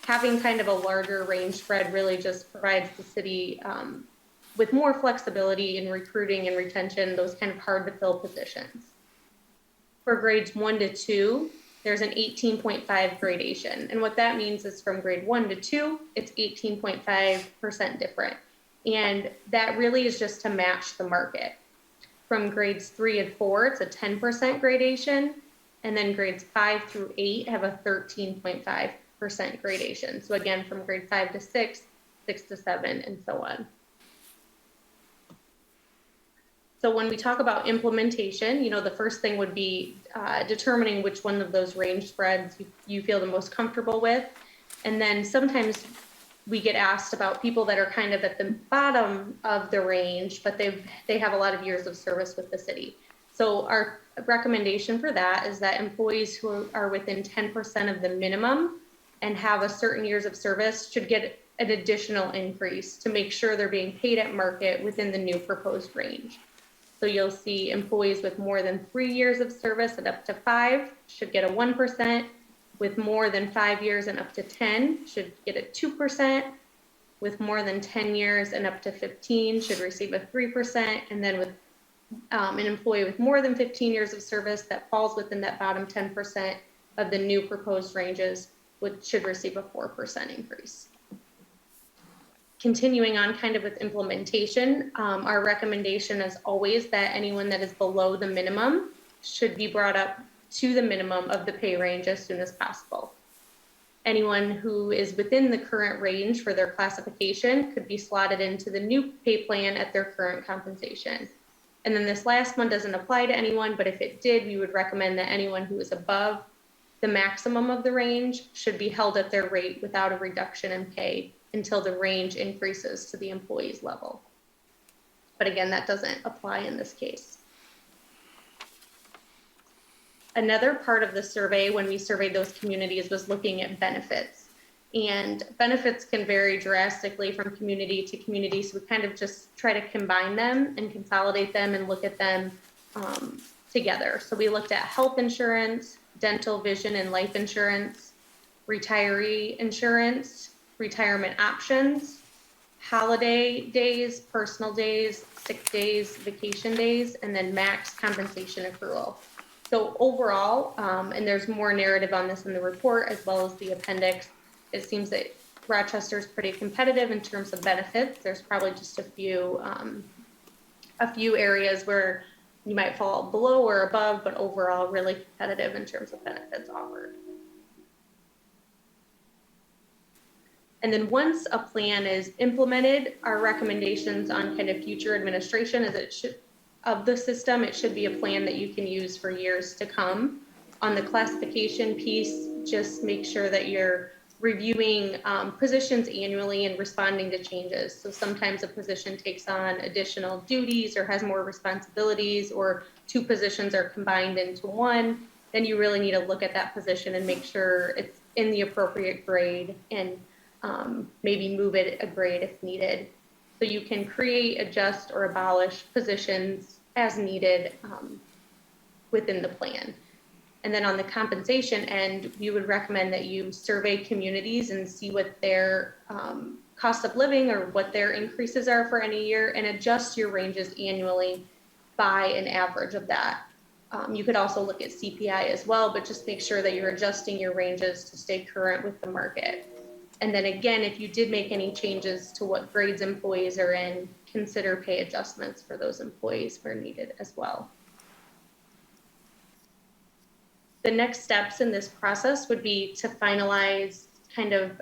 Having kind of a larger range spread really just provides the city with more flexibility in recruiting and retention, those kind of hard to fill positions. For grades 1 to 2, there's an 18.5 gradation. And what that means is from grade 1 to 2, it's 18.5% different. And that really is just to match the market. From grades 3 and 4, it's a 10% gradation. And then grades 5 through 8 have a 13.5% gradation. So again, from grade 5 to 6, 6 to 7, and so on. So when we talk about implementation, you know, the first thing would be determining which one of those range spreads you feel the most comfortable with. And then sometimes we get asked about people that are kind of at the bottom of the range, but they have a lot of years of service with the city. So our recommendation for that is that employees who are within 10% of the minimum and have a certain years of service should get an additional increase to make sure they're being paid at market within the new proposed range. So you'll see employees with more than 3 years of service and up to 5 should get a 1%. With more than 5 years and up to 10 should get a 2%. With more than 10 years and up to 15 should receive a 3%. And then with an employee with more than 15 years of service that falls within that bottom 10% of the new proposed ranges should receive a 4% increase. Continuing on kind of with implementation, our recommendation is always that anyone that is below the minimum should be brought up to the minimum of the pay range as soon as possible. Anyone who is within the current range for their classification could be slotted into the new pay plan at their current compensation. And then this last one doesn't apply to anyone, but if it did, we would recommend that anyone who is above the maximum of the range should be held at their rate without a reduction in pay until the range increases to the employee's level. But again, that doesn't apply in this case. Another part of the survey when we surveyed those communities was looking at benefits. And benefits can vary drastically from community to community, so we kind of just try to combine them and consolidate them and look at them together. So we looked at health insurance, dental, vision, and life insurance, retiree insurance, retirement options, holiday days, personal days, sick days, vacation days, and then max compensation accrual. So overall, and there's more narrative on this in the report as well as the appendix, it seems that Rochester is pretty competitive in terms of benefits. There's probably just a few a few areas where you might fall below or above, but overall really competitive in terms of benefits offered. And then once a plan is implemented, our recommendations on kind of future administration is of the system, it should be a plan that you can use for years to come. On the classification piece, just make sure that you're reviewing positions annually and responding to changes. So sometimes a position takes on additional duties or has more responsibilities, or two positions are combined into one. Then you really need to look at that position and make sure it's in the appropriate grade, and maybe move it a grade if needed. So you can create, adjust, or abolish positions as needed within the plan. And then on the compensation end, we would recommend that you survey communities and see what their cost of living or what their increases are for any year, and adjust your ranges annually by an average of that. You could also look at CPI as well, but just make sure that you're adjusting your ranges to stay current with the market. And then again, if you did make any changes to what grades employees are in, consider pay adjustments for those employees where needed as well. The next steps in this process would be to finalize kind of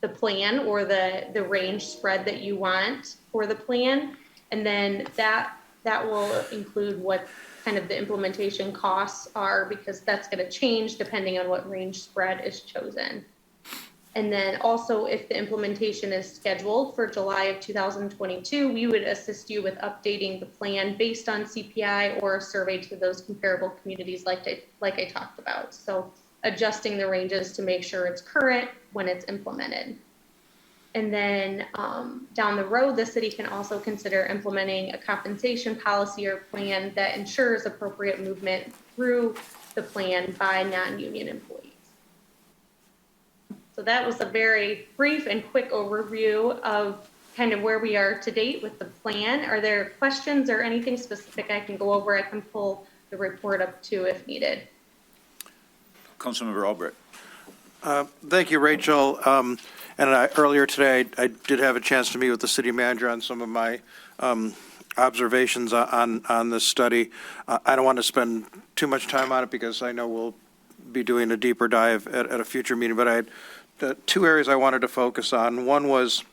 the plan or the range spread that you want for the plan. And then that will include what kind of the implementation costs are, because that's going to change depending on what range spread is chosen. And then also, if the implementation is scheduled for July of 2022, we would assist you with updating the plan based on CPI or a survey to those comparable communities like I talked about. So adjusting the ranges to make sure it's current when it's implemented. And then down the road, the city can also consider implementing a compensation policy or plan that ensures appropriate movement through the plan by non-union employees. So that was a very brief and quick overview of kind of where we are to date with the plan. Are there questions or anything specific I can go over? I can pull the report up too if needed. Councilmember Albrecht. Thank you, Rachel. Earlier today, I did have a chance to meet with the city manager on some of my observations on this study. I don't want to spend too much time on it because I know we'll be doing a deeper dive at a future meeting, but I had two areas I wanted to focus on. One was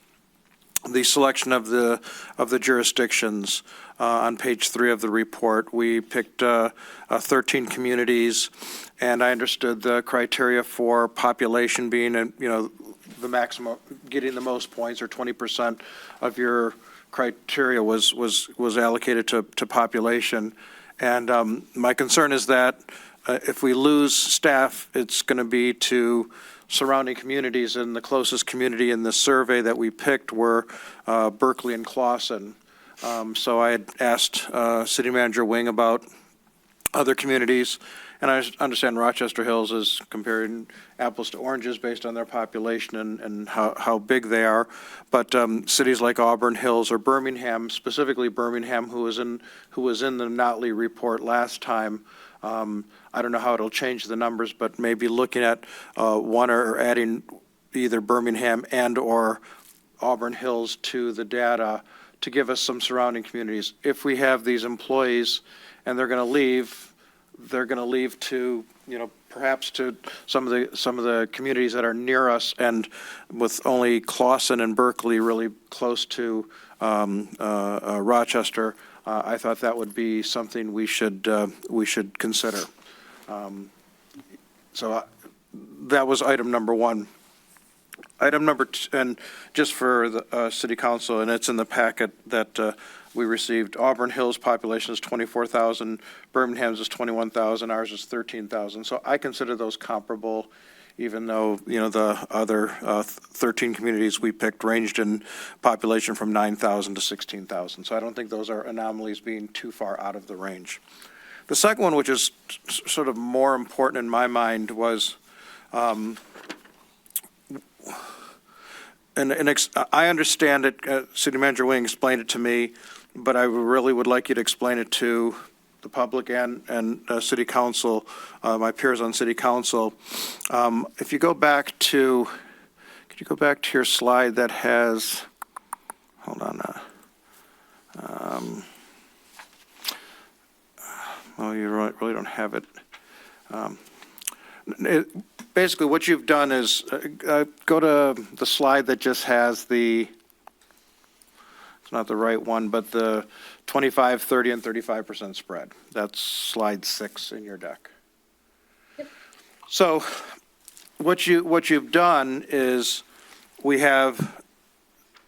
the selection of the jurisdictions. On page 3 of the report, we picked 13 communities, and I understood the criteria for population being, the maximum, getting the most points, or 20% of your criteria was allocated to population. And my concern is that if we lose staff, it's going to be to surrounding communities, and the closest community in the survey that we picked were Berkeley and Clawson. So I had asked City Manager Wing about other communities, and I understand Rochester Hills is comparing apples to oranges based on their population and how big they are. But cities like Auburn Hills or Birmingham, specifically Birmingham, who was in the Notley report last time, I don't know how it'll change the numbers, but maybe looking at one or adding either Birmingham and or Auburn Hills to the data to give us some surrounding communities. If we have these employees and they're going to leave to, perhaps to some of the communities that are near us, and with only Clawson and Berkeley really close to Rochester, I thought that would be something we should consider. So that was item number 1. Item number 2, and just for the City Council, and it's in the packet that we received, Auburn Hills population is 24,000, Birmingham's is 21,000, ours is 13,000. So I consider those comparable, even though, the other 13 communities we picked ranged in population from 9,000 to 16,000. So I don't think those are anomalies being too far out of the range. The second one, which is sort of more important in my mind, was, and I understand it, City Manager Wing explained it to me, but I really would like you to explain it to the public and City Council, my peers on City Council. If you go back to, could you go back to your slide that has, hold on, Well, you really don't have it. Basically, what you've done is, go to the slide that just has the, it's not the right one, but the 25, 30, and 35% spread. That's slide 6 in your deck. So what you've done is we have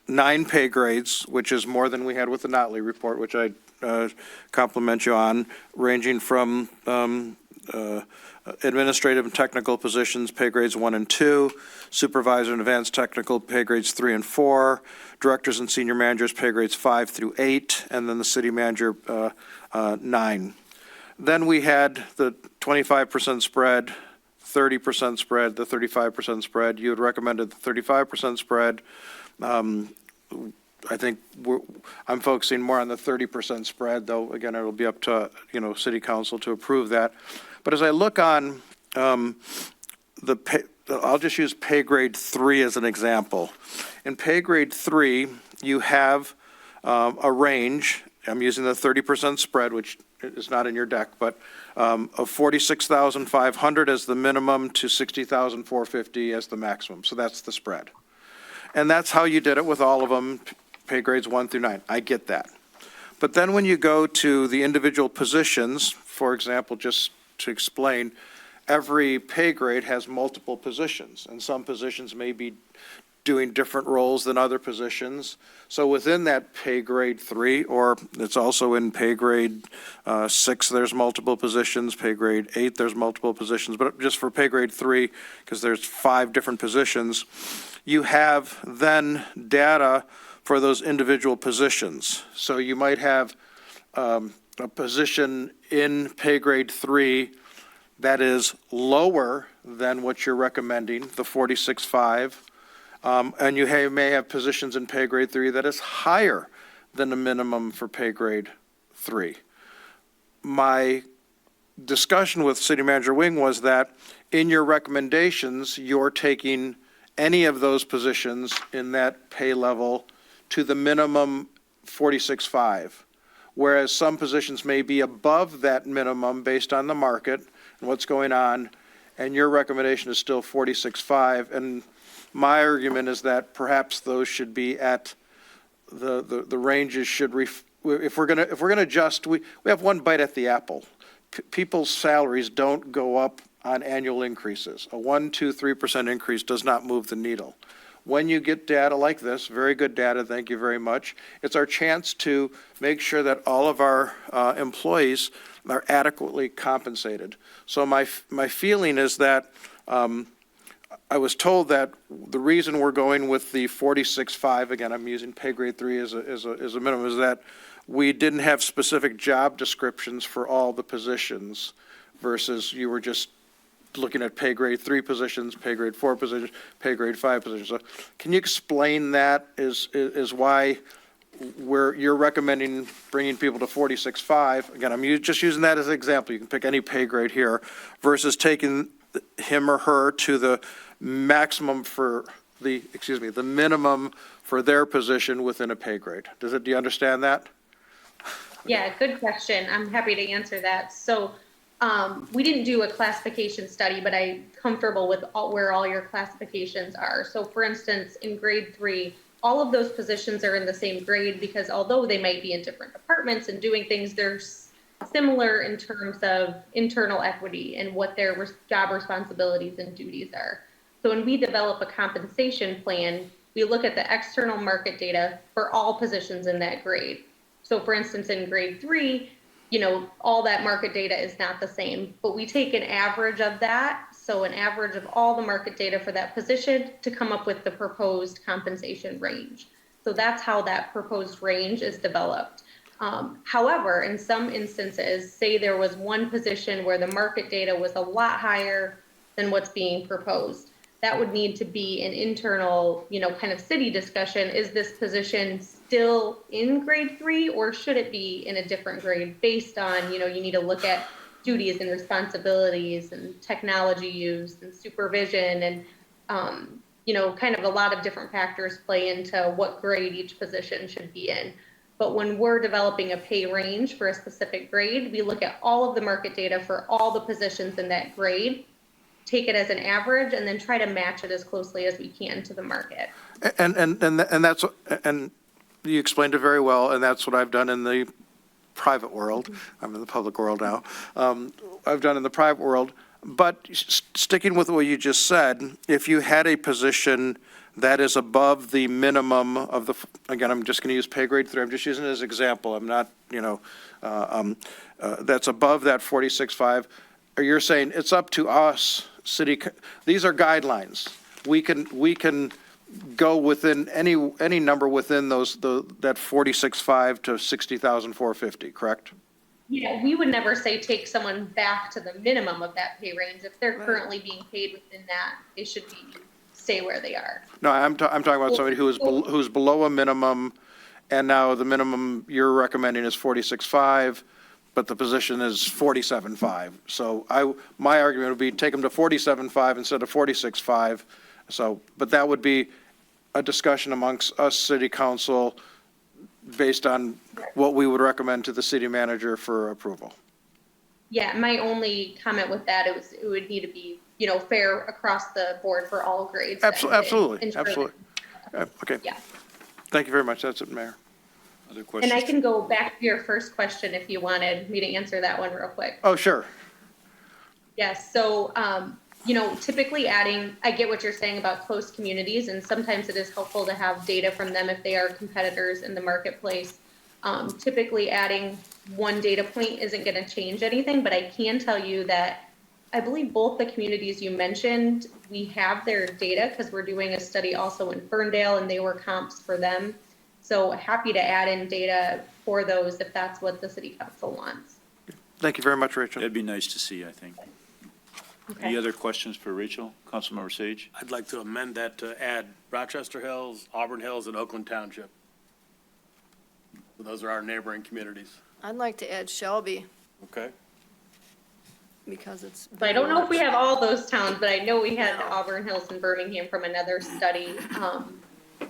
9 pay grades, which is more than we had with the Notley report, which I compliment you on, ranging from administrative and technical positions, pay grades 1 and 2, supervisor and advanced technical, pay grades 3 and 4, directors and senior managers, pay grades 5 through 8, and then the city manager, 9. Then we had the 25% spread, 30% spread, the 35% spread. You had recommended the 35% spread. I think I'm focusing more on the 30% spread, though, again, it'll be up to, city council to approve that. But as I look on I'll just use pay grade 3 as an example. In pay grade 3, you have a range. I'm using the 30% spread, which is not in your deck, but of 46,500 as the minimum to 60,450 as the maximum. So that's the spread. And that's how you did it with all of them, pay grades 1 through 9. I get that. But then when you go to the individual positions, for example, just to explain, every pay grade has multiple positions, and some positions may be doing different roles than other positions. So within that pay grade 3, or it's also in pay grade 6, there's multiple positions, pay grade 8, there's multiple positions, but just for pay grade 3, because there's 5 different positions, you have then data for those individual positions. So you might have a position in pay grade 3 that is lower than what you're recommending, the 46.5, and you may have positions in pay grade 3 that is higher than the minimum for pay grade 3. My discussion with City Manager Wing was that in your recommendations, you're taking any of those positions in that pay level to the minimum 46.5, whereas some positions may be above that minimum based on the market and what's going on, and your recommendation is still 46.5. And my argument is that perhaps those should be at the ranges should if we're gonna adjust, we have one bite at the apple. People's salaries don't go up on annual increases. A 1, 2, 3% increase does not move the needle. When you get data like this, very good data, thank you very much, it's our chance to make sure that all of our employees are adequately compensated. So my feeling is that I was told that the reason we're going with the 46.5, again, I'm using pay grade 3 as a minimum, is that we didn't have specific job descriptions for all the positions versus you were just looking at pay grade 3 positions, pay grade 4 positions, pay grade 5 positions. So can you explain that is why you're recommending bringing people to 46.5? Again, I'm just using that as an example. You can pick any pay grade here versus taking him or her to the maximum for the minimum for their position within a pay grade. Do you understand that? Yeah, good question. I'm happy to answer that. So we didn't do a classification study, but I'm comfortable with where all your classifications are. So for instance, in grade 3, all of those positions are in the same grade because although they might be in different departments and doing things, they're similar in terms of internal equity and what their job responsibilities and duties are. So when we develop a compensation plan, we look at the external market data for all positions in that grade. So for instance, in grade 3, all that market data is not the same, but we take an average of that. So an average of all the market data for that position to come up with the proposed compensation range. So that's how that proposed range is developed. However, in some instances, say there was one position where the market data was a lot higher than what's being proposed. That would need to be an internal, kind of city discussion. Is this position still in grade 3 or should it be in a different grade based on, you need to look at duties and responsibilities and technology use and supervision and, kind of a lot of different factors play into what grade each position should be in. But when we're developing a pay range for a specific grade, we look at all of the market data for all the positions in that grade, take it as an average, and then try to match it as closely as we can to the market. And that's, and you explained it very well, and that's what I've done in the private world. I'm in the public world now. I've done in the private world. But sticking with what you just said, if you had a position that is above the minimum of the, again, I'm just going to use pay grade 3, I'm just using it as an example, I'm not, that's above that 46.5, or you're saying it's up to us, these are guidelines. We can go within any number within those, that 46.5 to 60,450, correct? Yeah, we would never say take someone back to the minimum of that pay range. If they're currently being paid within that, they should stay where they are. No, I'm talking about somebody who's below a minimum, and now the minimum you're recommending is 46.5, but the position is 47.5. So my argument would be take them to 47.5 instead of 46.5. So, but that would be a discussion amongst us, city council, based on what we would recommend to the city manager for approval. Yeah, my only comment with that is it would need to be, fair across the board for all grades. Absolutely. Okay. Yeah. Thank you very much. That's it, Mayor. Other questions? And I can go back to your first question if you wanted me to answer that one real quick. Oh, sure. Yes, so, typically I get what you're saying about close communities, and sometimes it is helpful to have data from them if they are competitors in the marketplace. Typically adding one data point isn't going to change anything, but I can tell you that I believe both the communities you mentioned, we have their data because we're doing a study also in Ferndale, and they were comps for them. So happy to add in data for those if that's what the city council wants. Thank you very much, Rachel. That'd be nice to see, I think. Okay. Any other questions for Rachel? Councilmember Sage? I'd like to amend that to add Rochester Hills, Auburn Hills, and Oakland Township. Those are our neighboring communities. I'd like to add Shelby Okay? because it's. So I don't know if we have all those towns, but I know we had Auburn Hills and Birmingham from another study.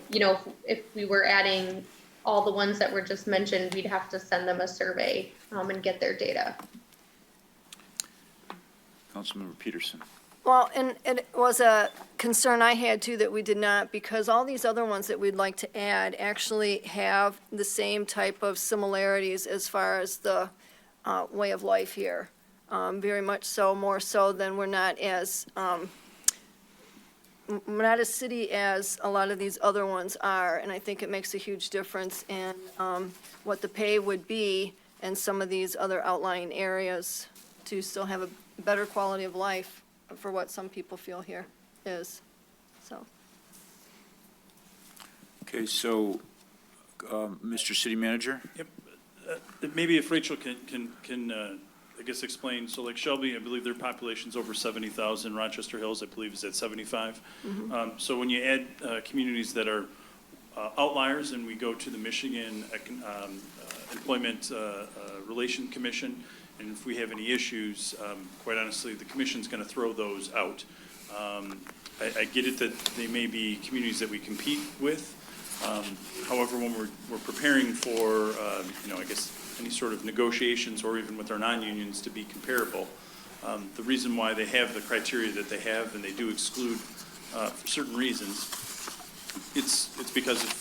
If we were adding all the ones that were just mentioned, we'd have to send them a survey and get their data. Councilmember Peterson? Well, and it was a concern I had too that we did not, because all these other ones that we'd like to add actually have the same type of similarities as far as the way of life here. Very much so, more so than we're not as city as a lot of these other ones are, and I think it makes a huge difference in what the pay would be in some of these other outlying areas to still have a better quality of life for what some people feel here is, so. Okay, so, Mr. City Manager? Yep. Maybe if Rachel can I guess explain, so like Shelby, I believe their population's over 70,000, Rochester Hills, I believe, is at 75. So when you add communities that are outliers, and we go to the Michigan Employment Relation Commission, and if we have any issues, quite honestly, the commission's going to throw those out. I get it that they may be communities that we compete with. However, when we're preparing for, I guess, any sort of negotiations or even with our non-unions to be comparable, the reason why they have the criteria that they have and they do exclude for certain reasons, it's because of,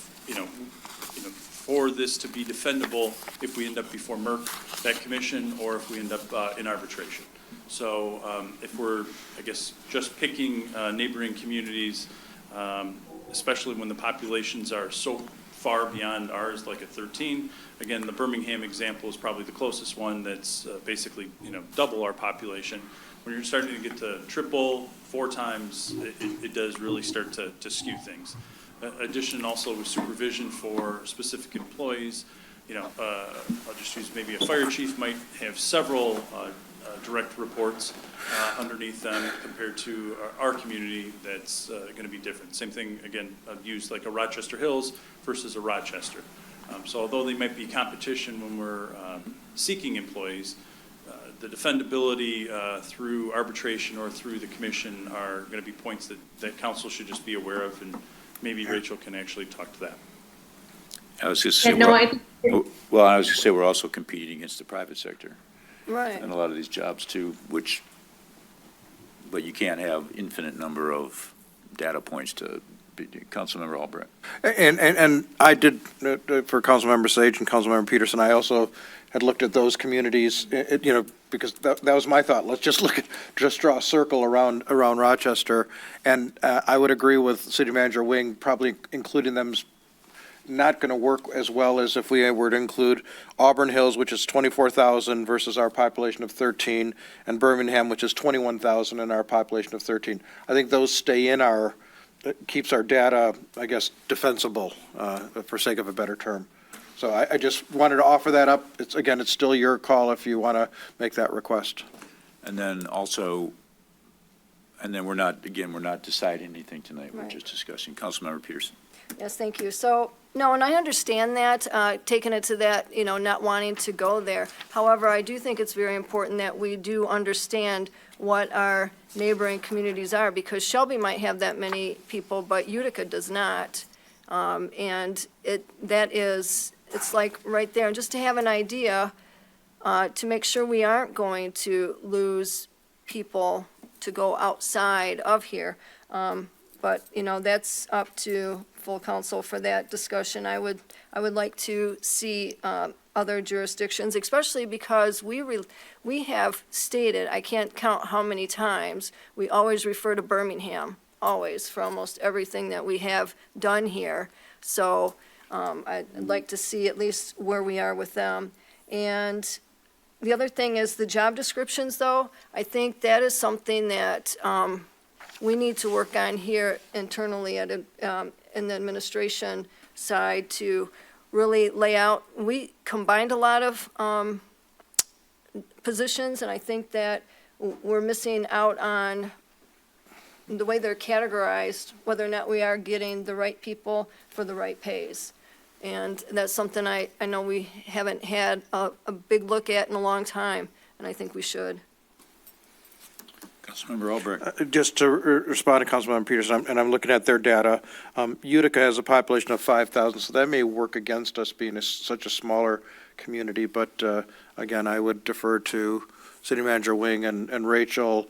for this to be defendable if we end up before MERC, that commission, or if we end up in arbitration. So if we're, I guess, just picking neighboring communities, especially when the populations are so far beyond ours, like at 13. Again, the Birmingham example is probably the closest one that's basically, double our population. When you're starting to get to triple, 4 times, it does really start to skew things. Addition also with supervision for specific employees, I'll just use maybe a fire chief might have several direct reports underneath them compared to our community that's going to be different. Same thing, again, I've used like a Rochester Hills versus a Rochester. So although they might be competition when we're seeking employees, the defendability through arbitration or through the commission are going to be points that council should just be aware of, and maybe Rachel can actually talk to that. I was just say, And no, I think well, I was gonna say, we're also competing against the private sector Right. in a lot of these jobs too, but you can't have infinite number of data points to, Councilmember Albrecht. And I did, for Councilmember Sage and Councilmember Peterson, I also had looked at those communities, because that was my thought. Let's just just draw a circle around Rochester. And I would agree with City Manager Wing, probably including them's not going to work as well as if we were to include Auburn Hills, which is 24,000 versus our population of 13, and Birmingham, which is 21,000 and our population of 13. I think those stay in keeps our data, I guess, defensible, for sake of a better term. So I just wanted to offer that up. It's still your call if you want to make that request. And then also, we're not deciding anything tonight. We're Right. just discussing. Councilmember Peterson. Yes, thank you. So, no, and I understand that, taking it to that, not wanting to go there. However, I do think it's very important that we do understand what our neighboring communities are, because Shelby might have that many people, but Utica does not. And it's like right there, and just to have an idea, to make sure we aren't going to lose people to go outside of here. But, that's up to full council for that discussion. I would like to see other jurisdictions, especially because we have stated, I can't count how many times, we always refer to Birmingham, always, for almost everything that we have done here. So I'd like to see at least where we are with them. And the other thing is the job descriptions, though. I think that is something that we need to work on here internally in the administration side to really lay out. We combined a lot of positions, and I think that we're missing out on the way they're categorized, whether or not we are getting the right people for the right pays. And that's something I know we haven't had a big look at in a long time, and I think we should. Councilmember Albrecht. Just to respond to Councilmember Peterson, and I'm looking at their data, Utica has a population of 5,000, so that may work against us being such a smaller community. But again, I would defer to City Manager Wing and Rachel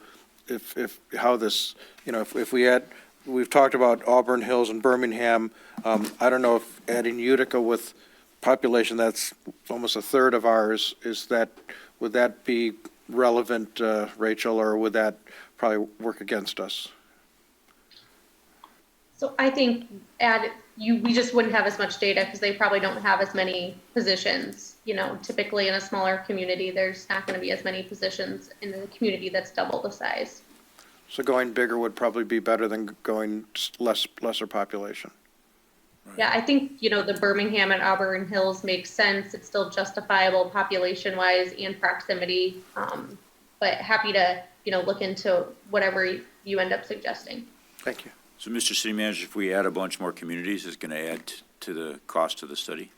if how this, if we've talked about Auburn Hills and Birmingham. I don't know if adding Utica with population that's almost a third of ours, would that be relevant, Rachel, or would that probably work against us? So I think we just wouldn't have as much data because they probably don't have as many positions. Typically in a smaller community, there's not going to be as many positions in the community that's double the size. So going bigger would probably be better than going lesser population. Right. Yeah, I think, the Birmingham and Auburn Hills makes sense. It's still justifiable population-wise and proximity. But happy to, look into whatever you end up suggesting. Thank you. So, Mr. City Manager, if we add a bunch more communities, is it going to add to the cost of the study?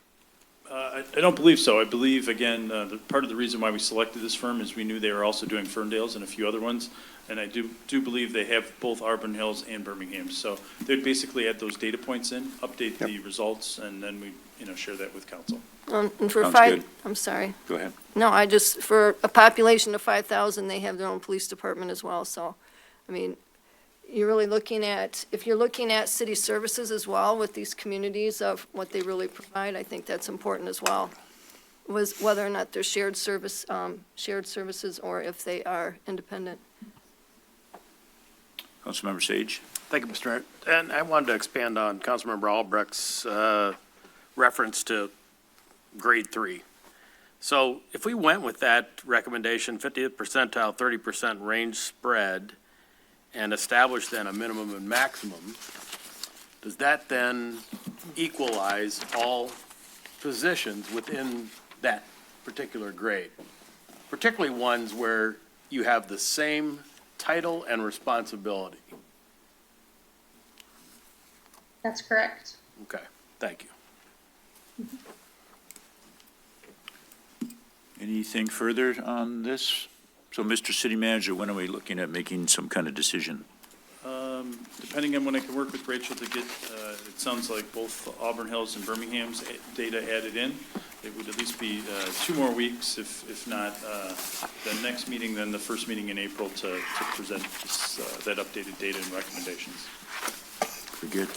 I don't believe so. I believe, again, part of the reason why we selected this firm is we knew they were also doing Ferndale's and a few other ones. And I do believe they have both Arbor Hills and Birmingham. So they'd basically add those data points in, update the results, and then we, share that with council. And for Sounds five, good. I'm sorry. Go ahead. No, for a population of 5,000, they have their own police department as well. So, I mean, you're really looking at, if you're looking at city services as well with these communities of what they really provide, I think that's important as well. Was whether or not they're shared services or if they are independent. Councilmember Sage. Thank you, Mr. Mayor. And I wanted to expand on Councilmember Albrecht's reference to grade 3. So if we went with that recommendation, 50th percentile, 30% range spread, and established then a minimum and maximum, does that then equalize all positions within that particular grade? Particularly ones where you have the same title and responsibility. That's correct. Okay, thank you. Anything further on this? So, Mr. City Manager, when are we looking at making some kind of decision? Depending on when I can work with Rachel to get it sounds like both Auburn Hills and Birmingham's data added in. It would at least be 2 more weeks, if not the next meeting, then the first meeting in April to present that updated data and recommendations. Very good.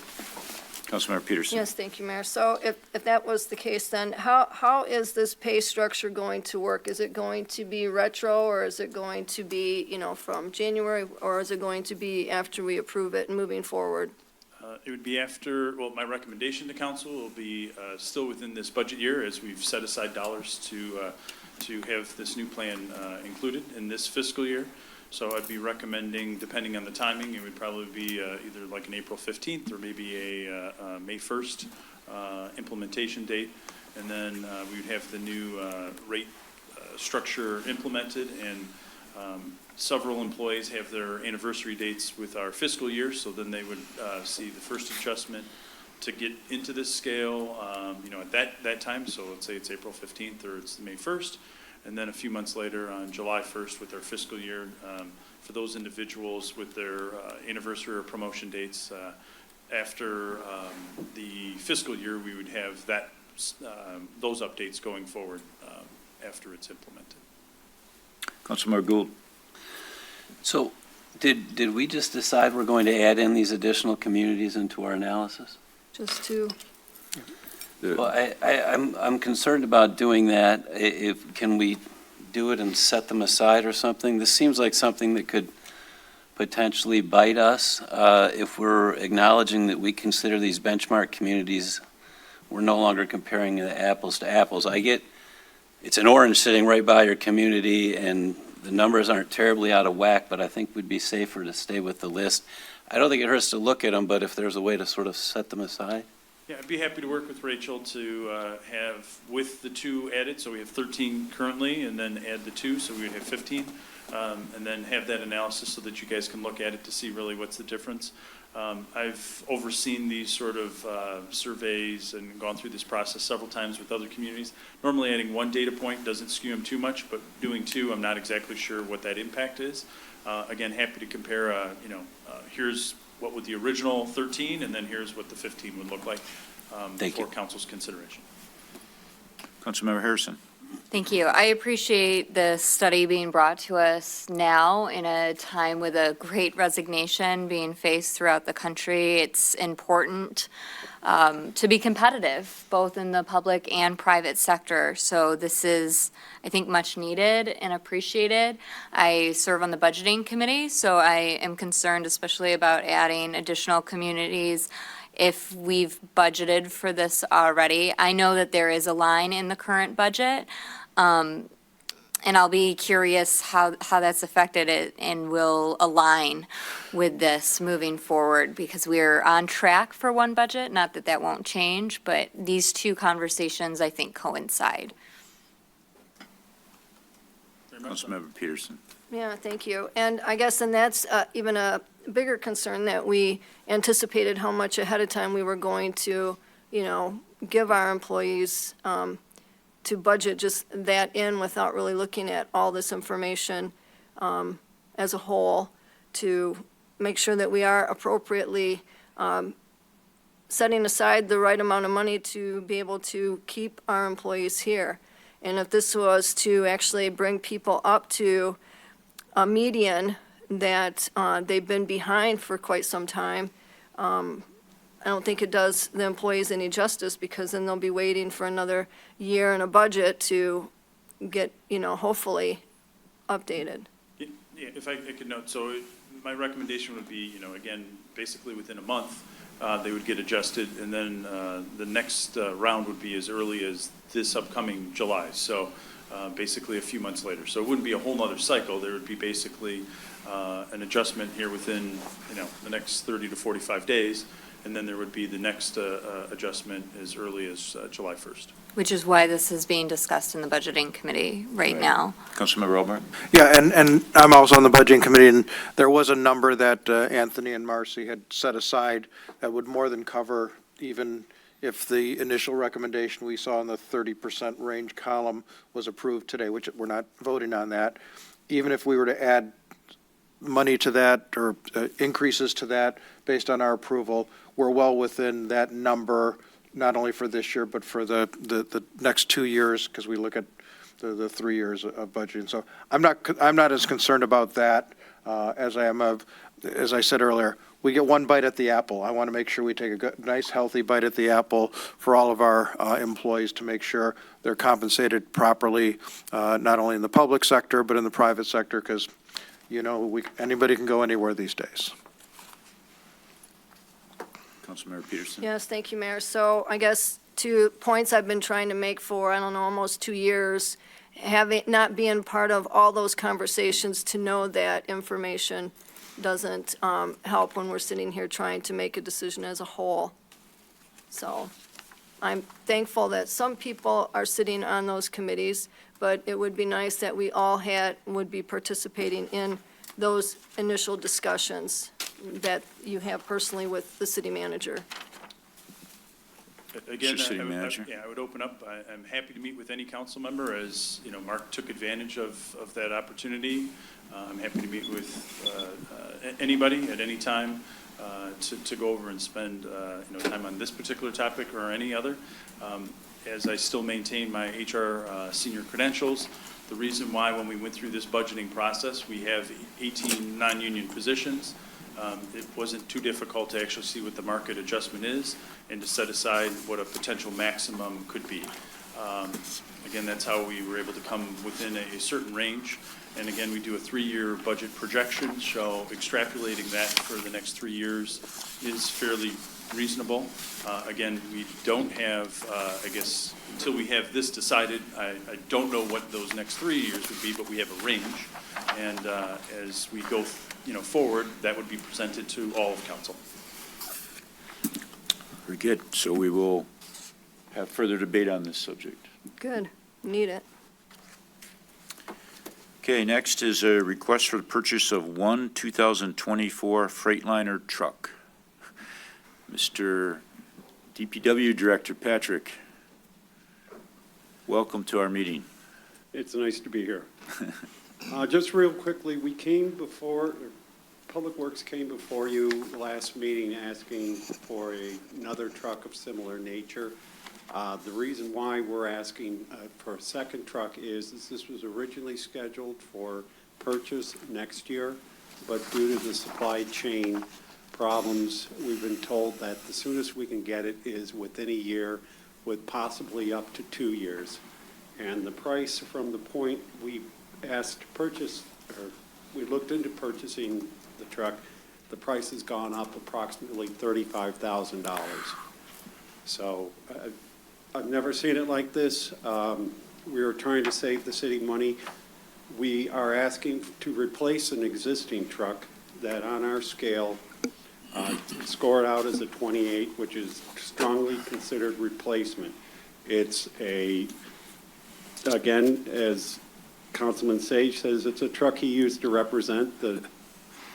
Councilmember Peterson. Yes, thank you, Mayor. So if that was the case, then how is this pay structure going to work? Is it going to be retro, or is it going to be, from January, or is it going to be after we approve it and moving forward? It would be after, well, my recommendation to council will be still within this budget year, as we've set aside dollars to have this new plan included in this fiscal year. So I'd be recommending, depending on the timing, it would probably be either like an April 15th or maybe a May 1st implementation date. And then we would have the new rate structure implemented, and several employees have their anniversary dates with our fiscal year, so then they would see the first adjustment to get into this scale, at that time. So let's say it's April 15th or it's May 1st. And then a few months later, on July 1st, with their fiscal year, for those individuals with their anniversary or promotion dates, after the fiscal year, we would have that those updates going forward after it's implemented. Councilmember Gould. So did we just decide we're going to add in these additional communities into our analysis? Just to, Well, I'm concerned about doing that. Can we do it and set them aside or something? This seems like something that could potentially bite us if we're acknowledging that we consider these benchmark communities, we're no longer comparing the apples to apples. I get it's an orange sitting right by your community, and the numbers aren't terribly out of whack, but I think we'd be safer to stay with the list. I don't think it hurts to look at them, but if there's a way to sort of set them aside. Yeah, I'd be happy to work with Rachel to have, with the 2 added, so we have 13 currently, and then add the 2, so we would have 15, and then have that analysis so that you guys can look at it to see really what's the difference. I've overseen these sort of surveys and gone through this process several times with other communities. Normally adding 1 data point doesn't skew them too much, but doing 2, I'm not exactly sure what that impact is. Again, happy to compare, here's what would the original 13, and then here's what the 15 would look like for council's consideration. Councilmember Harrison. Thank you. I appreciate the study being brought to us now in a time with a great resignation being faced throughout the country. It's important to be competitive, both in the public and private sector. So this is, I think, much needed and appreciated. I serve on the budgeting committee, so I am concerned especially about adding additional communities if we've budgeted for this already. I know that there is a line in the current budget, and I'll be curious how that's affected it and will align with this moving forward, because we're on track for one budget, not that that won't change, but these 2 conversations, I think, coincide. Councilmember Peterson. yeah, thank you. And I guess, and that's even a bigger concern, that we anticipated how much ahead of time we were going to, give our employees to budget just that in without really looking at all this information as a whole, to make sure that we are appropriately setting aside the right amount of money to be able to keep our employees here. And if this was to actually bring people up to a median that they've been behind for quite some time, I don't think it does the employees any justice, because then they'll be waiting for another year and a budget to get, hopefully updated. Yeah, if I could note, so my recommendation would be, again, basically within a month, they would get adjusted, and then the next round would be as early as this upcoming July. So basically a few months later. So it wouldn't be a whole nother cycle. There would be basically an adjustment here within, the next 30 to 45 days. And then there would be the next adjustment as early as July 1st. Which is why this is being discussed in the budgeting committee right now. Councilmember Albert. Yeah, and I'm also on the budgeting committee, and there was a number that Anthony and Marcy had set aside that would more than cover, even if the initial recommendation we saw in the 30% range column was approved today, which we're not voting on that. Even if we were to add money to that or increases to that based on our approval, we're well within that number, not only for this year, but for the next 2 years, because we look at the 3 years of budgeting. So I'm not as concerned about that as I am of, as I said earlier, we get one bite at the apple. I want to make sure we take a good, nice, healthy bite at the apple for all of our employees to make sure they're compensated properly, not only in the public sector, but in the private sector, because, you know, anybody can go anywhere these days. Councilmember Peterson? Yes, thank you, Mayor. So I guess 2 points I've been trying to make for, I don't know, almost 2 years, having, not being part of all those conversations to know that information doesn't help when we're sitting here trying to make a decision as a whole. So I'm thankful that some people are sitting on those committees, but it would be nice that we all would be participating in those initial discussions that you have personally with the city manager. Again, Mr. City Manager. I would open up. I'm happy to meet with any council member, as, you know, Mark took advantage of that opportunity. I'm happy to meet with anybody at any time to go over and spend, you know, time on this particular topic or any other. As I still maintain my HR senior credentials, the reason why when we went through this budgeting process, we have 18 non-union positions. It wasn't too difficult to actually see what the market adjustment is and to set aside what a potential maximum could be. Again, that's how we were able to come within a certain range. And again, we do a 3-year budget projection, so extrapolating that for the next 3 years is fairly reasonable. Again, we don't have, I guess, until we have this decided, I don't know what those next 3 years would be, but we have a range. And as we go, you know, forward, that would be presented to all of council. Very good. So we will have further debate on this subject. Good, need it. Okay, next is a request for the purchase of one 2024 Freightliner truck. Mr. DPW Director Patrick, welcome to our meeting. It's nice to be here. Just real quickly, we came before, Public Works came before you last meeting asking for another truck of similar nature. The reason why we're asking for a second truck is this was originally scheduled for purchase next year, but due to the supply chain problems, we've been told that the soonest we can get it is within a year, with possibly up to 2 years. And the price from the point we asked to purchase, or we looked into purchasing the truck, the price has gone up approximately $35,000. So I've never seen it like this. We were trying to save the city money. We are asking to replace an existing truck that on our scale scored out as a 28, which is strongly considered replacement. It's again, as Councilman Sage says, it's a truck he used to represent the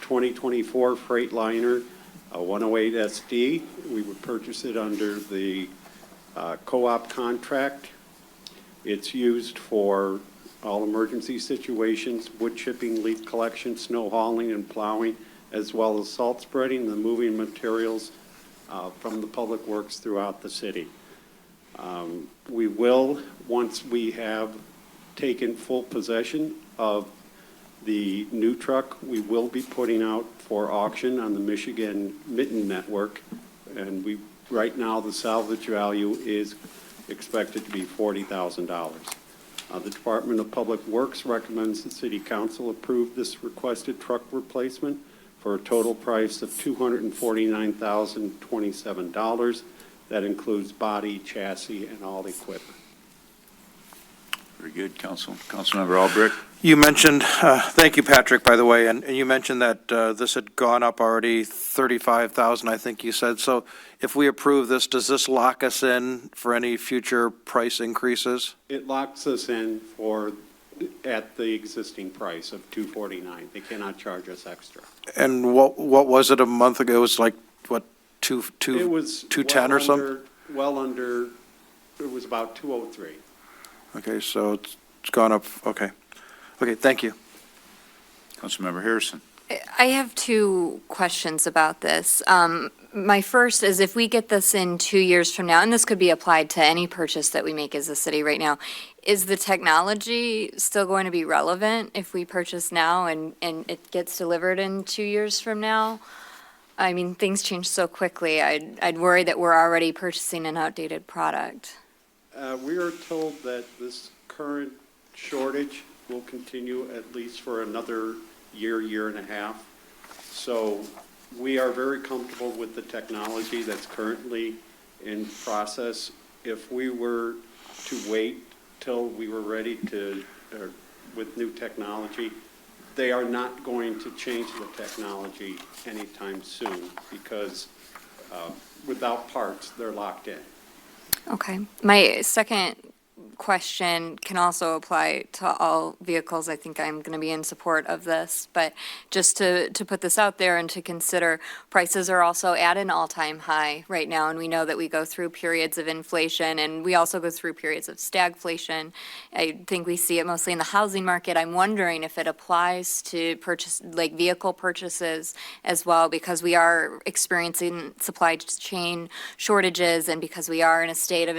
2024 Freightliner 108 SD. We would purchase it under the co-op contract. It's used for all emergency situations, wood chipping, leaf collection, snow hauling and plowing, as well as salt spreading, the moving materials from the public works throughout the city. We will, once we have taken full possession of the new truck, we will be putting out for auction on the Michigan Mitten Network. And right now, the salvage value is expected to be $40,000. The Department of Public Works recommends the City Council approve this requested truck replacement for a total price of $249,027. That includes body, chassis, and all equipment. Very good, Councilmember Albrecht. You mentioned, thank you, Patrick, by the way, and you mentioned that this had gone up already 35,000, I think you said. So if we approve this, does this lock us in for any future price increases? It locks us in at the existing price of $249. They cannot charge us extra. And what was it a month ago? It was like, what, It was 210 or something? Well under, it was about 203. Okay, so it's gone up, okay. Okay, thank you. Councilmember Harrison. I have two questions about this. My first is if we get this in 2 years from now, and this could be applied to any purchase that we make as a city right now, is the technology still going to be relevant if we purchase now and it gets delivered in 2 years from now? I mean, things change so quickly. I'd worry that we're already purchasing an outdated product. We are told that this current shortage will continue at least for another year, year and a half. So we are very comfortable with the technology that's currently in process. If we were to wait till we were ready to, with new technology, they are not going to change the technology anytime soon because without parts, they're locked in. Okay. My second question can also apply to all vehicles. I think I'm going to be in support of this, but just to put this out there and to consider, prices are also at an all-time high right now, and we know that we go through periods of inflation, and we also go through periods of stagflation. I think we see it mostly in the housing market. I'm wondering if it applies to purchase, like vehicle purchases as well, because we are experiencing supply chain shortages, and because we are in a state of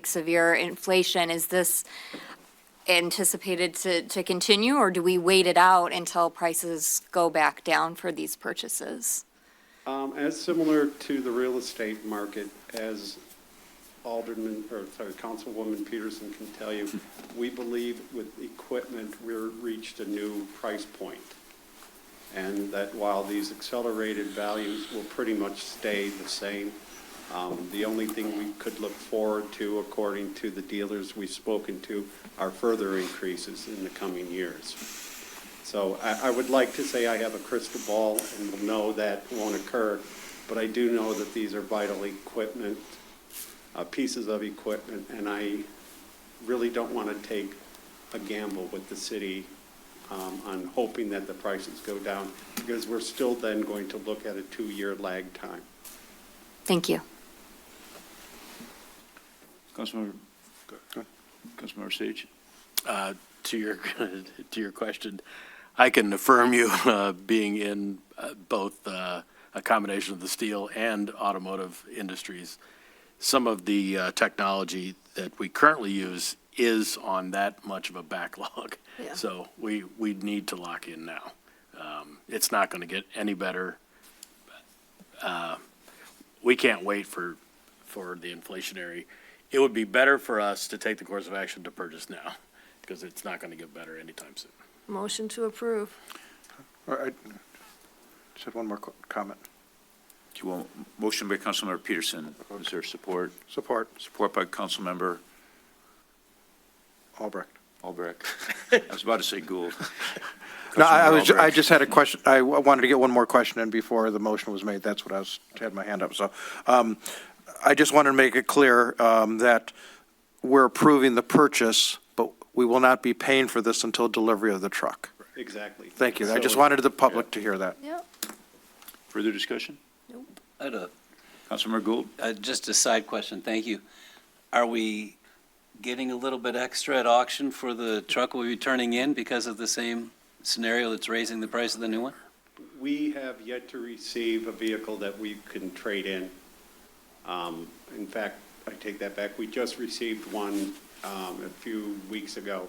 severe inflation. Is this anticipated to continue, or do we wait it out until prices go back down for these purchases? As similar to the real estate market, as Councilwoman Peterson can tell you, we believe with equipment we're reached a new price point, and that while these accelerated values will pretty much stay the same, the only thing we could look forward to, according to the dealers we've spoken to, are further increases in the coming years. So I would like to say I have a crystal ball and will know that won't occur, but I do know that these are vital equipment, pieces of equipment, and I really don't want to take a gamble with the city on hoping that the prices go down, because we're still then going to look at a 2-year lag time. Thank you. Councilmember Sage? To your question, I can affirm you being in both a combination of the steel and automotive industries. Some of the technology that we currently use is on that much of a backlog. Yeah. So we need to lock in now. It's not going to get any better. We can't wait for the inflationary. It would be better for us to take the course of action to purchase now, because it's not going to get better anytime soon. Motion to approve. All right. Just had one more comment. Motion by Councilmember Peterson. Is there support? Support. Support by Councilmember Albrecht. I was about to say Gould. No, I Albrecht. just had a question. I wanted to get one more question in before the motion was made. That's what had my hand up. So I just wanted to make it clear that we're approving the purchase, but we will not be paying for this until delivery of the truck. Exactly. Thank you. I So just wanted the public to hear that. Yep. Further discussion? I had Councilmember Gould? just a side question, thank you. Are we getting a little bit extra at auction for the truck we'll be turning in because of the same scenario that's raising the price of the new one? We have yet to receive a vehicle that we can trade in. In fact, I take that back. We just received one a few weeks ago.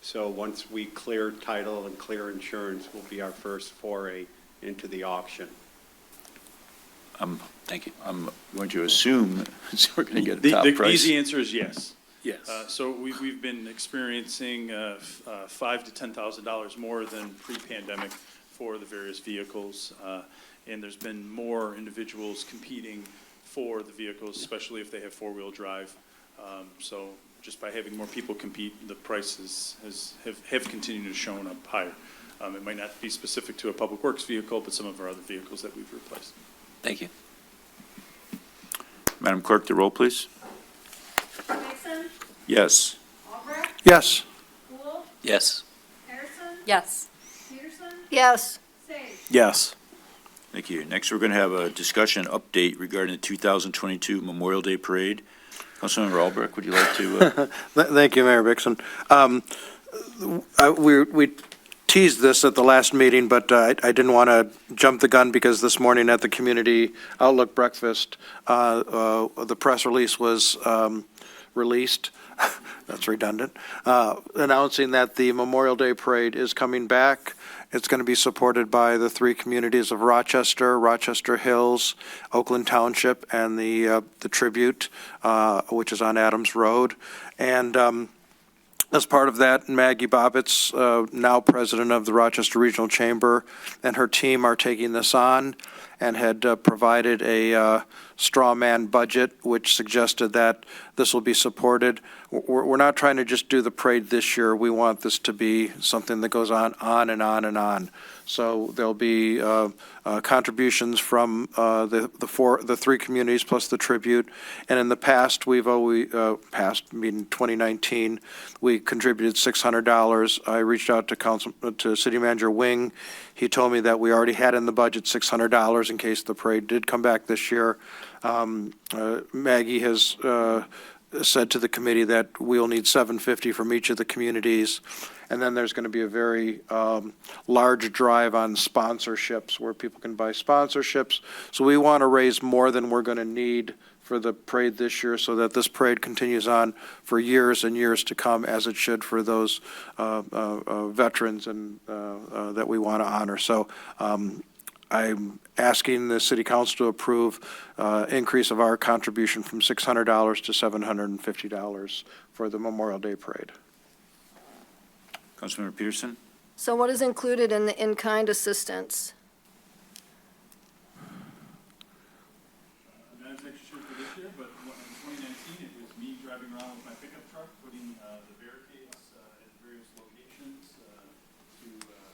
So once we clear title and clear insurance, will be our first foray into the auction. Thank you. I'm going to assume we're going to get a The top price. easy answer is yes. Yes. So we've been experiencing $5,000 to $10,000 more than pre-pandemic for the various vehicles. And there's been more individuals competing for the vehicles, especially if they have four-wheel drive. So just by having more people compete, the prices have continued to show up higher. It might not be specific to a public works vehicle, but some of our other vehicles that we've replaced. Thank you. Madam Clerk, the roll, please. Nixon, Yes. Albrecht, Yes. Gould, Yes. Harrison, Yes. Peterson, Yes. Sage. Yes. Thank you. Next, we're going to have a discussion update regarding the 2022 Memorial Day Parade. Councilmember Albrecht, would you like to? Thank you, Mayor Bixson. We teased this at the last meeting, but I didn't want to jump the gun because this morning at the Community Outlook Breakfast, the press release was released, that's redundant, announcing that the Memorial Day Parade is coming back. It's going to be supported by the three communities of Rochester, Rochester Hills, Oakland Township, and the Tribute, which is on Adams Road. And as part of that, Maggie Bobbitz, now president of the Rochester Regional Chamber, and her team are taking this on and had provided a straw man budget, which suggested that this will be supported. We're not trying to just do the parade this year. We want this to be something that goes on and on and on. So there'll be contributions from the three communities plus the Tribute. And in the past, we've always, meaning 2019, we contributed $600. I reached out to City Manager Wing. He told me that we already had in the budget $600 in case the parade did come back this year. Maggie has said to the committee that we'll need $750 from each of the communities. And then there's going to be a very large drive on sponsorships where people can buy sponsorships. So we want to raise more than we're going to need for the parade this year so that this parade continues on for years and years to come, as it should for those veterans and that we want to honor. So I'm asking the City Council to approve increase of our contribution from $600 to $750 for the Memorial Day Parade. Councilmember Peterson? So what is included in the in-kind assistance? Not exactly sure for this year, but in 2019, it was me driving around with my pickup truck, putting the barricades at various locations to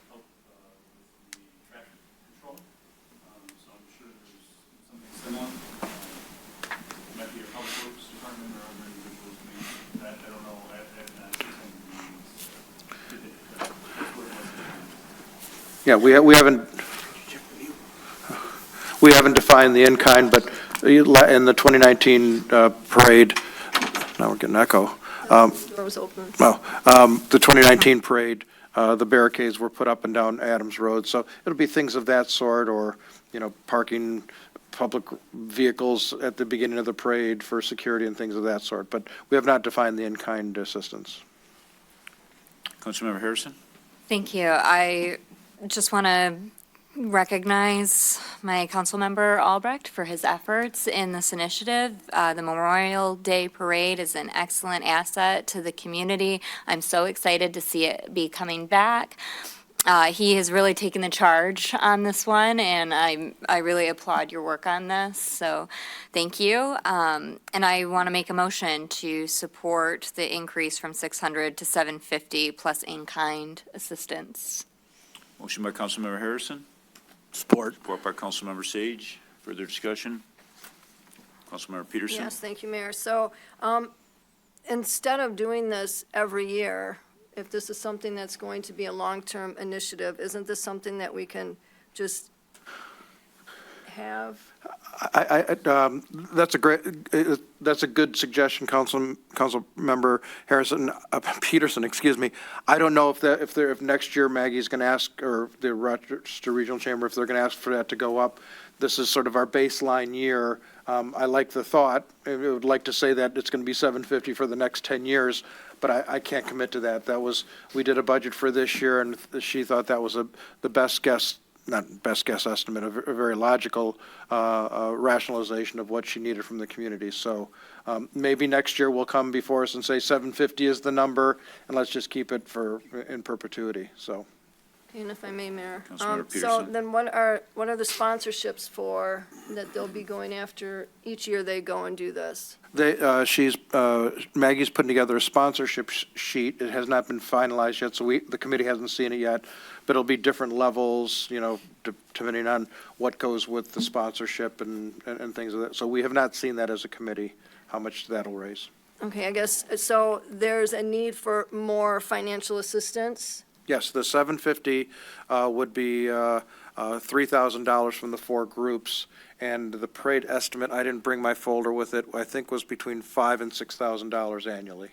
help with the traffic control. So I'm sure there's something similar. Might be a public works department or other individuals doing that. I don't know. I have not seen some meetings. That's where it was. Yeah, we haven't defined the in-kind, but in the 2019 parade, now we're getting echo. Door was open. The 2019 parade, the barricades were put up and down Adams Road, so it'll be things of that sort, or, parking public vehicles at the beginning of the parade for security and things of that sort, but we have not defined the in-kind assistance. Councilmember Harrison? Thank you. I just want to recognize my council member Albrecht for his efforts in this initiative. The Memorial Day Parade is an excellent asset to the community. I'm so excited to see it be coming back. He has really taken the charge on this one, and I really applaud your work on this, so thank you. And I want to make a motion to support the increase from $600 to $750 plus in-kind assistance. Motion by Councilmember Harrison. Support. Support by Councilmember Sage. Further discussion? Councilmember Peterson? Yes, thank you, Mayor. So instead of doing this every year, if this is something that's going to be a long-term initiative, isn't this something that we can just have? That's a good suggestion, Council Member Harrison, Peterson, excuse me. I don't know if next year Maggie's going to ask, or the Rochester Regional Chamber, if they're going to ask for that to go up. This is sort of our baseline year. I like the thought. I would like to say that it's going to be $750 for the next 10 years, but I can't commit to that. We did a budget for this year, and she thought that was the best guess. Not best guess estimate, a very logical rationalization of what she needed from the community. So maybe next year we'll come before us and say 750 is the number, and let's just keep it in perpetuity. So. And if I may, Mayor. Councilmember So Peterson. then what are the sponsorships for that they'll be going after each year they go and do this? Maggie's putting together a sponsorship sheet. It has not been finalized yet, so the committee hasn't seen it yet. But it'll be different levels, depending on what goes with the sponsorship and things of that. So we have not seen that as a committee, how much that'll raise. Okay, I guess, so there's a need for more financial assistance? Yes, the $750 would be $3,000 from the four groups, and the parade estimate, I didn't bring my folder with it, I think was between $5,000 and $6,000 annually.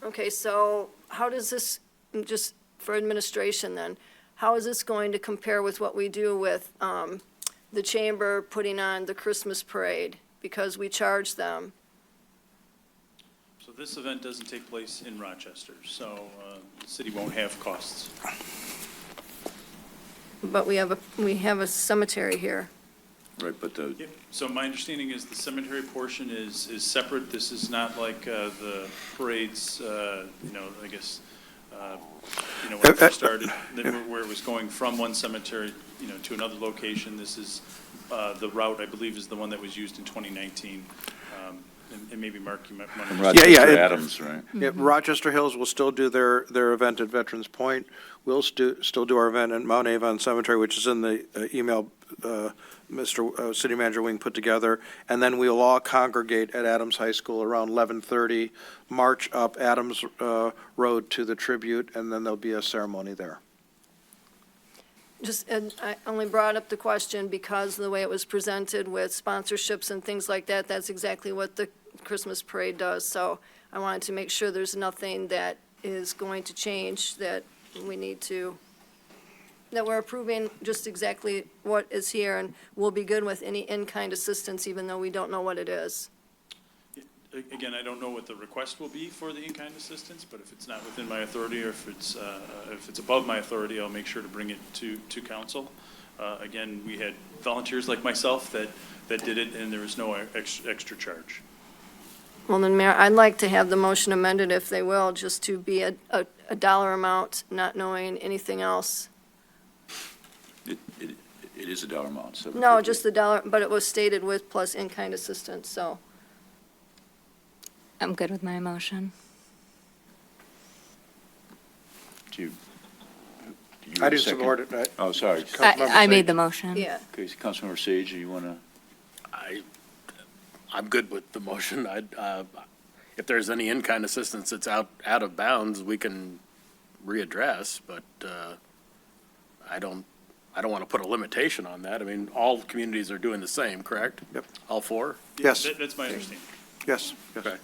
Okay, so how does this, just for administration then, how is this going to compare with what we do with the chamber putting on the Christmas parade? Because we charge them. So this event doesn't take place in Rochester, so the city won't have costs. But we have a cemetery here. Right, but the, Yep. So my understanding is the cemetery portion is separate. This is not like the parades, I guess, when it first started, where it was going from one cemetery, to another location. This is, the route, I believe, is the one that was used in 2019. And maybe Mark, you might want to. Rochester Adams, right? Yeah, Rochester Hills will still do their event at Veterans Point. We'll still do our event at Mount Avon Cemetery, which is in the email Mr. City Manager Wing put together. And then we'll all congregate at Adams High School around 11:30, march up Adams Road to the tribute, and then there'll be a ceremony there. And I only brought up the question because of the way it was presented with sponsorships and things like that. That's exactly what the Christmas parade does. So I wanted to make sure there's nothing that is going to change, that we need to, that we're approving just exactly what is here, and we'll be good with any in-kind assistance, even though we don't know what it is. Again, I don't know what the request will be for the in-kind assistance, but if it's not within my authority, or if it's above my authority, I'll make sure to bring it to council. Again, we had volunteers like myself that did it, and there was no extra charge. Well, then, Mayor, I'd like to have the motion amended, if they will, just to be a dollar amount, not knowing anything else. It is a dollar amount, so. No, just the dollar, but it was stated with plus in-kind assistance, so. I'm good with my motion. Do you I didn't second? support it. Oh, sorry. I made the motion. Yeah. Okay, so Councilmember Sage, do you want to? I'm good with the motion. If there's any in-kind assistance that's out of bounds, we can readdress, but I don't want to put a limitation on that. I mean, all communities are doing the same, correct? Yep. All four? Yes. That's my understanding. Yes. Okay.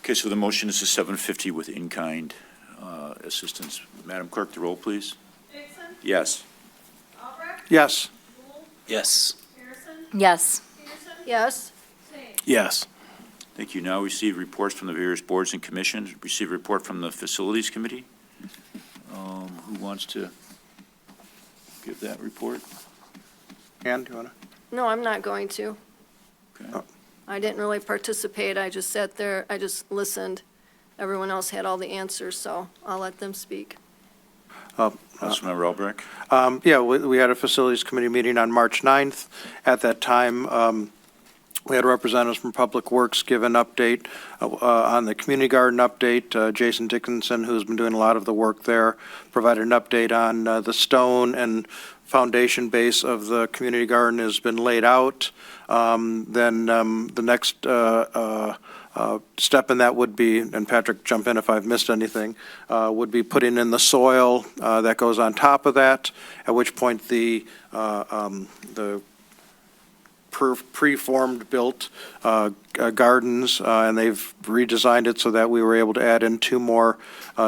Okay, so the motion is to $750 with in-kind assistance. Madam Clerk, the roll, please. Dixon? Yes. Albrecht? Yes. Yes. Harrison? Yes. Peterson? Yes? Sage? Yes. Thank you. Now receive reports from the various boards and commissions. Receive a report from the Facilities Committee. Who wants to give that report? Ann, do you want to? No, I'm not going to. Okay. I didn't really participate. I just sat there, I just listened. Everyone else had all the answers, so I'll let them speak. Councilmember Albrecht? Yeah, we had a Facilities Committee meeting on March 9th. At that time, we had representatives from Public Works give an update on the community garden update. Jason Dickinson, who's been doing a lot of the work there, provided an update on the stone and foundation base of the community garden has been laid out. Then the next step in that would be, and Patrick, jump in if I've missed anything, would be putting in the soil that goes on top of that, at which point the preformed built gardens, and they've redesigned it so that we were able to add in 2 more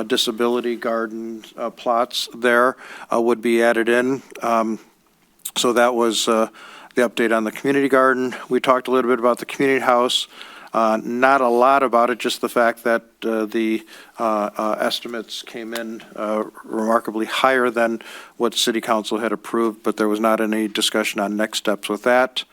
disability garden plots there, would be added in. So that was the update on the community garden. We talked a little bit about the community house. Not a lot about it, just the fact that the estimates came in remarkably higher than what City Council had approved, but there was not any discussion on next steps with that.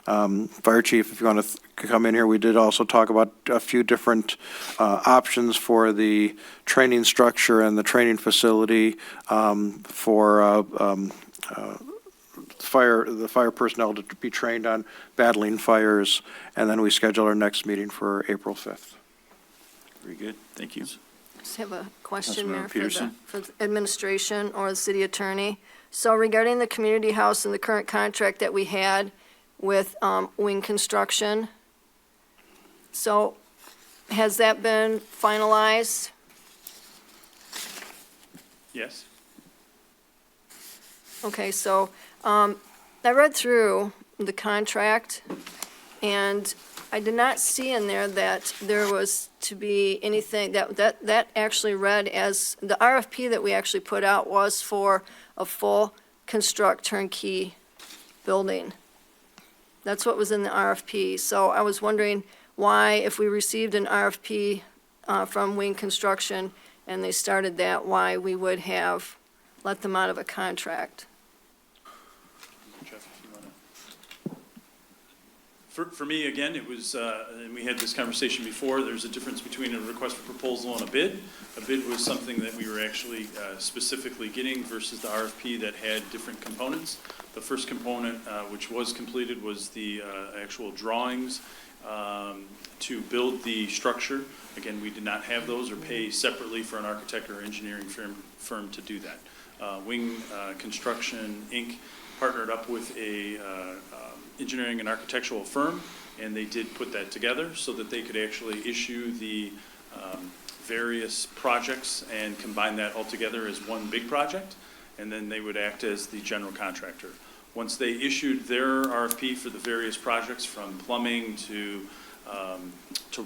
Fire Chief, if you want to come in here, we did also talk about a few different options for the training structure and the training facility for the fire personnel to be trained on battling fires, and then we schedule our next meeting for April 5th. Very good. Thank you. Just have a question, Councilmember Mayor, Peterson? for the administration or the city attorney. So regarding the community house and the current contract that we had with Wing Construction, so has that been finalized? Yes. Okay, so I read through the contract, and I did not see in there that there was to be anything, that actually read as, the RFP that we actually put out was for a full construct turnkey building. That's what was in the RFP. So I was wondering why, if we received an RFP from Wing Construction and they started that, why we would have let them out of a contract. Jeff, if you wanna. For me, again, it was, and we had this conversation before, there's a difference between a request for proposal and a bid. A bid was something that we were actually specifically getting versus the RFP that had different components. The first component, which was completed, was the actual drawings to build the structure. Again, we did not have those or pay separately for an architect or engineering firm to do that. Wing Construction, Inc. partnered up with a engineering and architectural firm, and they did put that together so that they could actually issue the various projects and combine that all together as one big project, and then they would act as the general contractor. Once they issued their RFP for the various projects, from plumbing to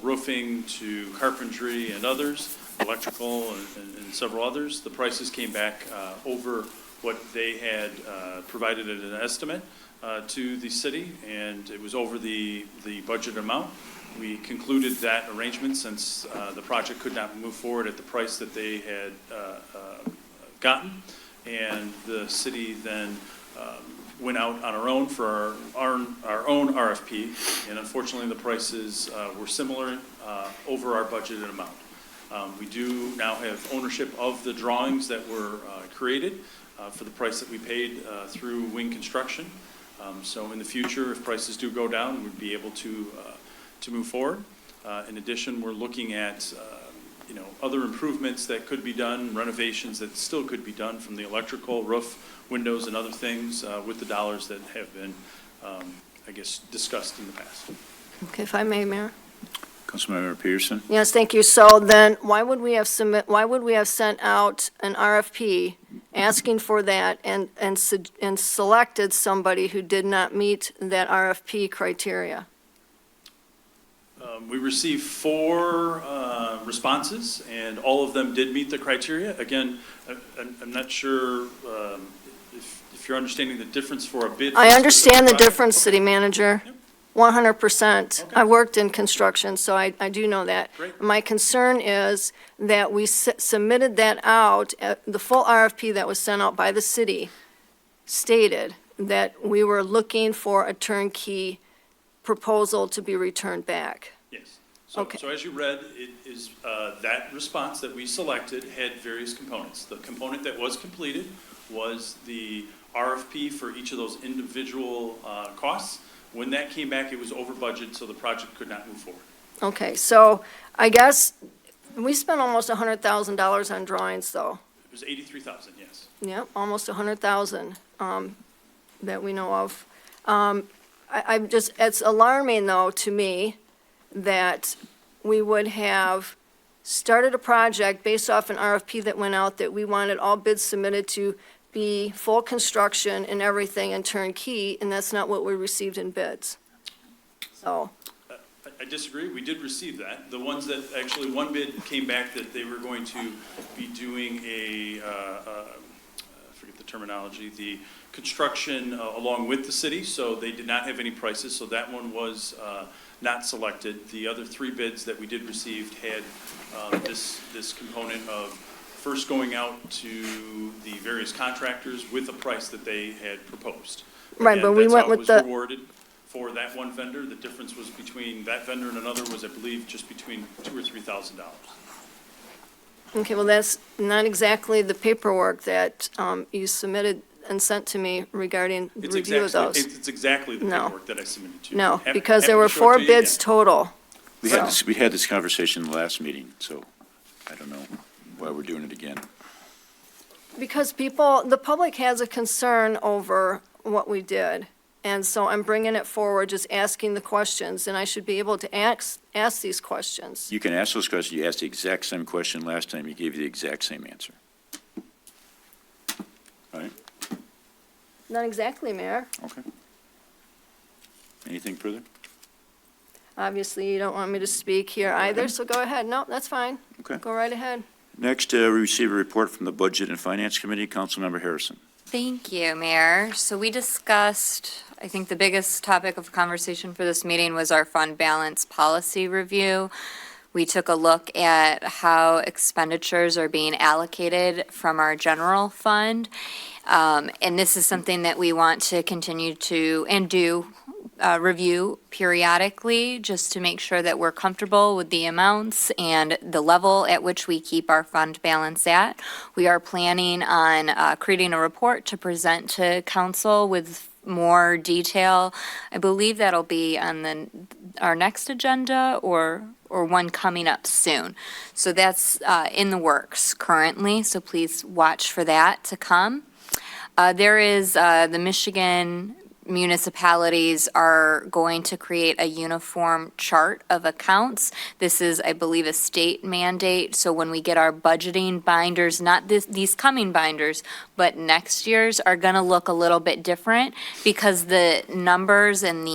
roofing to carpentry and others, electrical and several others, the prices came back over what they had provided as an estimate to the city, and it was over the budget amount. We concluded that arrangement since the project could not move forward at the price that they had gotten, and the city then went out on our own for our own RFP, and unfortunately the prices were similar over our budgeted amount. We do now have ownership of the drawings that were created for the price that we paid through Wing Construction. So in the future, if prices do go down, we'd be able to move forward. In addition, we're looking at other improvements that could be done, renovations that still could be done from the electrical, roof, windows, and other things with the dollars that have been, I guess, discussed in the past. Okay, if I may, Mayor? Councilmember Peterson? Yes, thank you. So then, why would we have sent out an RFP asking for that and selected somebody who did not meet that RFP criteria? We received 4 responses, and all of them did meet the criteria. Again, I'm not sure if you're understanding the difference for a bid. I understand the difference, City Manager. 100%. I worked in construction, so I do know that. Great. My concern is that we submitted that out, the full RFP that was sent out by the city stated that we were looking for a turnkey proposal to be returned back. Yes. So, Okay. so as you read, it is that response that we selected had various components. The component that was completed was the RFP for each of those individual costs. When that came back, it was over budget, so the project could not move forward. Okay, so I guess we spent almost $100,000 on drawings, though. It was 83,000, yes. Yep, almost 100,000 that we know of. I'm just, it's alarming, though, to me that we would have started a project based off an RFP that went out that we wanted all bids submitted to be full construction and everything and turnkey, and that's not what we received in bids. So, I disagree. We did receive that. The ones that, actually, one bid came back that they were going to be doing I forget the terminology, the construction along with the city, so they did not have any prices, so that one was not selected. The other 3 bids that we did receive had this component of first going out to the various contractors with a price that they had proposed. right, And but we that's went how it with was the, rewarded for that one vendor. The difference was between that vendor and another was, I believe, just between $2,000 or $3,000. okay, well, that's not exactly the paperwork that you submitted and sent to me regarding the review of those. It's exactly the No. paperwork that I submitted to you. No, Happy- because there happy were to show it 4 to you bids again. total. We had this conversation in the last meeting, so I don't know why we're doing it again. Because the public has a concern over what we did. And so I'm bringing it forward, just asking the questions, and I should be able to ask these questions. You can ask those questions. You asked the exact same question last time. You gave you the exact same answer. All right? Not exactly, Mayor. Okay. Anything further? Obviously, you don't want me to speak here either, so go ahead. No, that's fine. Okay. Go right ahead. Next, we receive a report from the Budget and Finance Committee. Councilmember Harrison. Thank you, Mayor. So we discussed, I think the biggest topic of conversation for this meeting was our fund balance policy review. We took a look at how expenditures are being allocated from our general fund. And this is something that we want to continue to and do review periodically, just to make sure that we're comfortable with the amounts and the level at which we keep our fund balance at. We are planning on creating a report to present to council with more detail. I believe that'll be on our next agenda or one coming up soon. So that's in the works currently, so please watch for that to come. There is the Michigan municipalities are going to create a uniform chart of accounts. This is, I believe, a state mandate. So when we get our budgeting binders, not these coming binders, but next year's are going to look a little bit different because the numbers and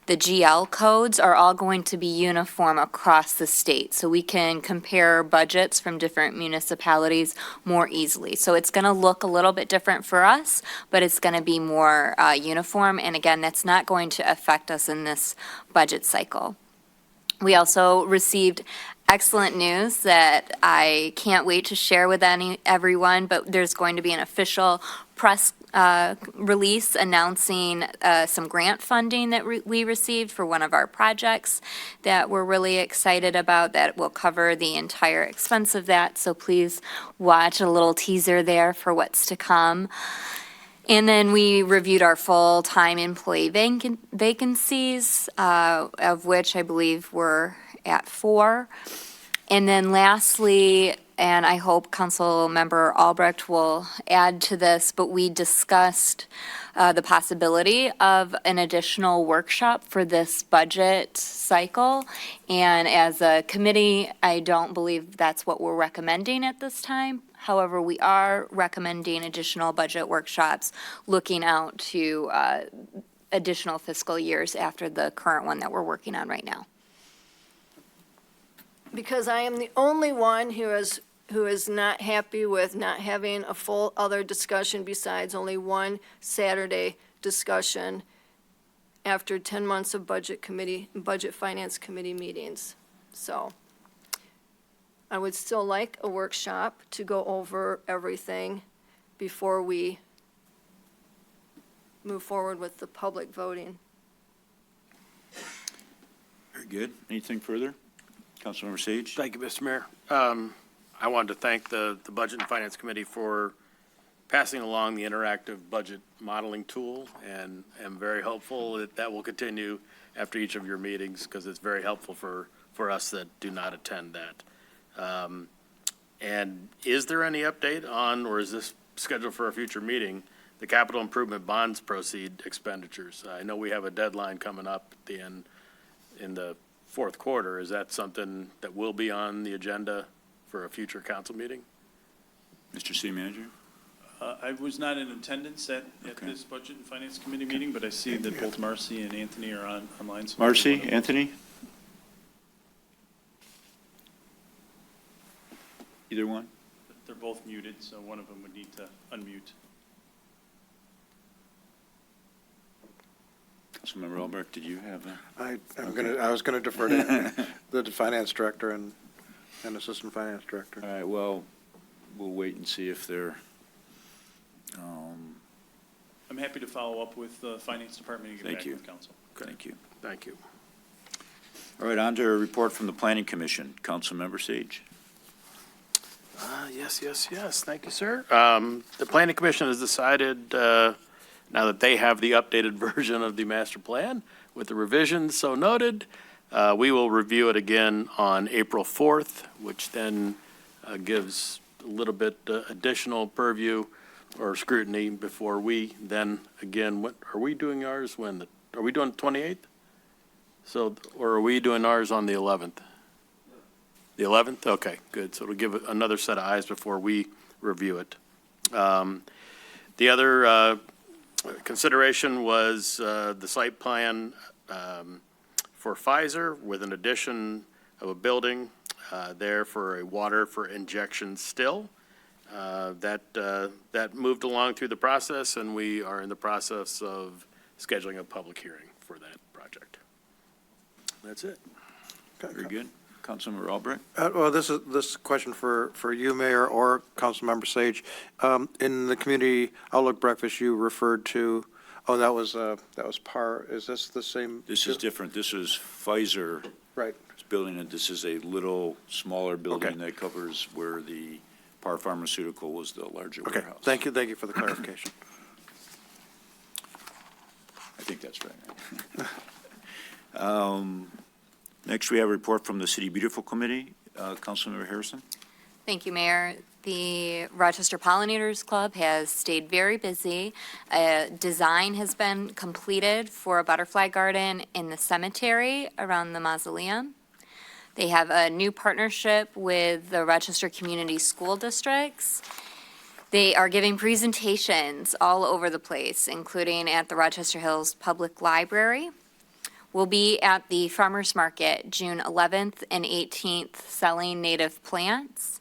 the GL codes are all going to be uniform across the state, so we can compare budgets from different municipalities more easily. So it's going to look a little bit different for us, but it's going to be more uniform, and again, that's not going to affect us in this budget cycle. We also received excellent news that I can't wait to share with everyone, but there's going to be an official press release announcing some grant funding that we received for one of our projects that we're really excited about, that will cover the entire expense of that. So please watch a little teaser there for what's to come. And then we reviewed our full-time employee vacancies, of which I believe we're at 4. And then lastly, and I hope Councilmember Albrecht will add to this, but we discussed the possibility of an additional workshop for this budget cycle. And as a committee, I don't believe that's what we're recommending at this time. However, we are recommending additional budget workshops looking out to additional fiscal years after the current one that we're working on right now. Because I am the only one who is not happy with not having a full other discussion besides only one Saturday discussion after 10 months of budget finance committee meetings. So I would still like a workshop to go over everything before we move forward with the public voting. Very good. Anything further? Councilmember Sage? Thank you, Mr. Mayor. I wanted to thank the Budget and Finance Committee for passing along the interactive budget modeling tool, and am very hopeful that that will continue after each of your meetings, because it's very helpful for us that do not attend that. And is there any update on, or is this scheduled for a future meeting, the capital improvement bonds proceed expenditures? I know we have a deadline coming up at the end, in the fourth quarter. Is that something that will be on the agenda for a future council meeting? Mr. City Manager? I was not in attendance at this Budget and Finance Committee meeting, but I see that both Marcy and Anthony are online. So Marcy, Anthony? Either one? they're both muted, so one of them would need to unmute. Councilmember Albrecht, did you have a? I was gonna defer to the finance director and assistant finance director. All right, well, we'll wait and see if they're, I'm happy to follow up with the finance department and get Thank back you. with council. Thank you. Thank you. All right, on to a report from the Planning Commission. Councilmember Sage. Yes. Thank you, sir. The Planning Commission has decided, now that they have the updated version of the master plan with the revisions so noted, we will review it again on April 4th, which then gives a little bit additional purview or scrutiny before we then again, what, are we doing ours when? Are we doing the 28th? So, or are we doing ours on the 11th? The 11th? Okay, good. So it'll give it another set of eyes before we review it. The other consideration was the site plan for Pfizer with an addition of a building there for a water for injection still. That moved along through the process, and we are in the process of scheduling a public hearing for that project. That's it. Very good. Councilmember Albrecht? Well, this question for you, Mayor, or Councilmember Sage. In the community outlook breakfast, you referred to, oh, that was PAR. Is this the same? This is different. This is Pfizer. Right. Building, and this is a little smaller building that covers where the Par Pharmaceutical was the larger warehouse. Thank you for the clarification. I think that's right. Next, we have a report from the City Beautiful Committee. Councilmember Harrison? Thank you, Mayor. The Rochester Pollinators Club has stayed very busy. Design has been completed for a butterfly garden in the cemetery around the mausoleum. They have a new partnership with the Rochester Community School Districts. They are giving presentations all over the place, including at the Rochester Hills Public Library. We'll be at the Farmers Market June 11th and 18th selling native plants.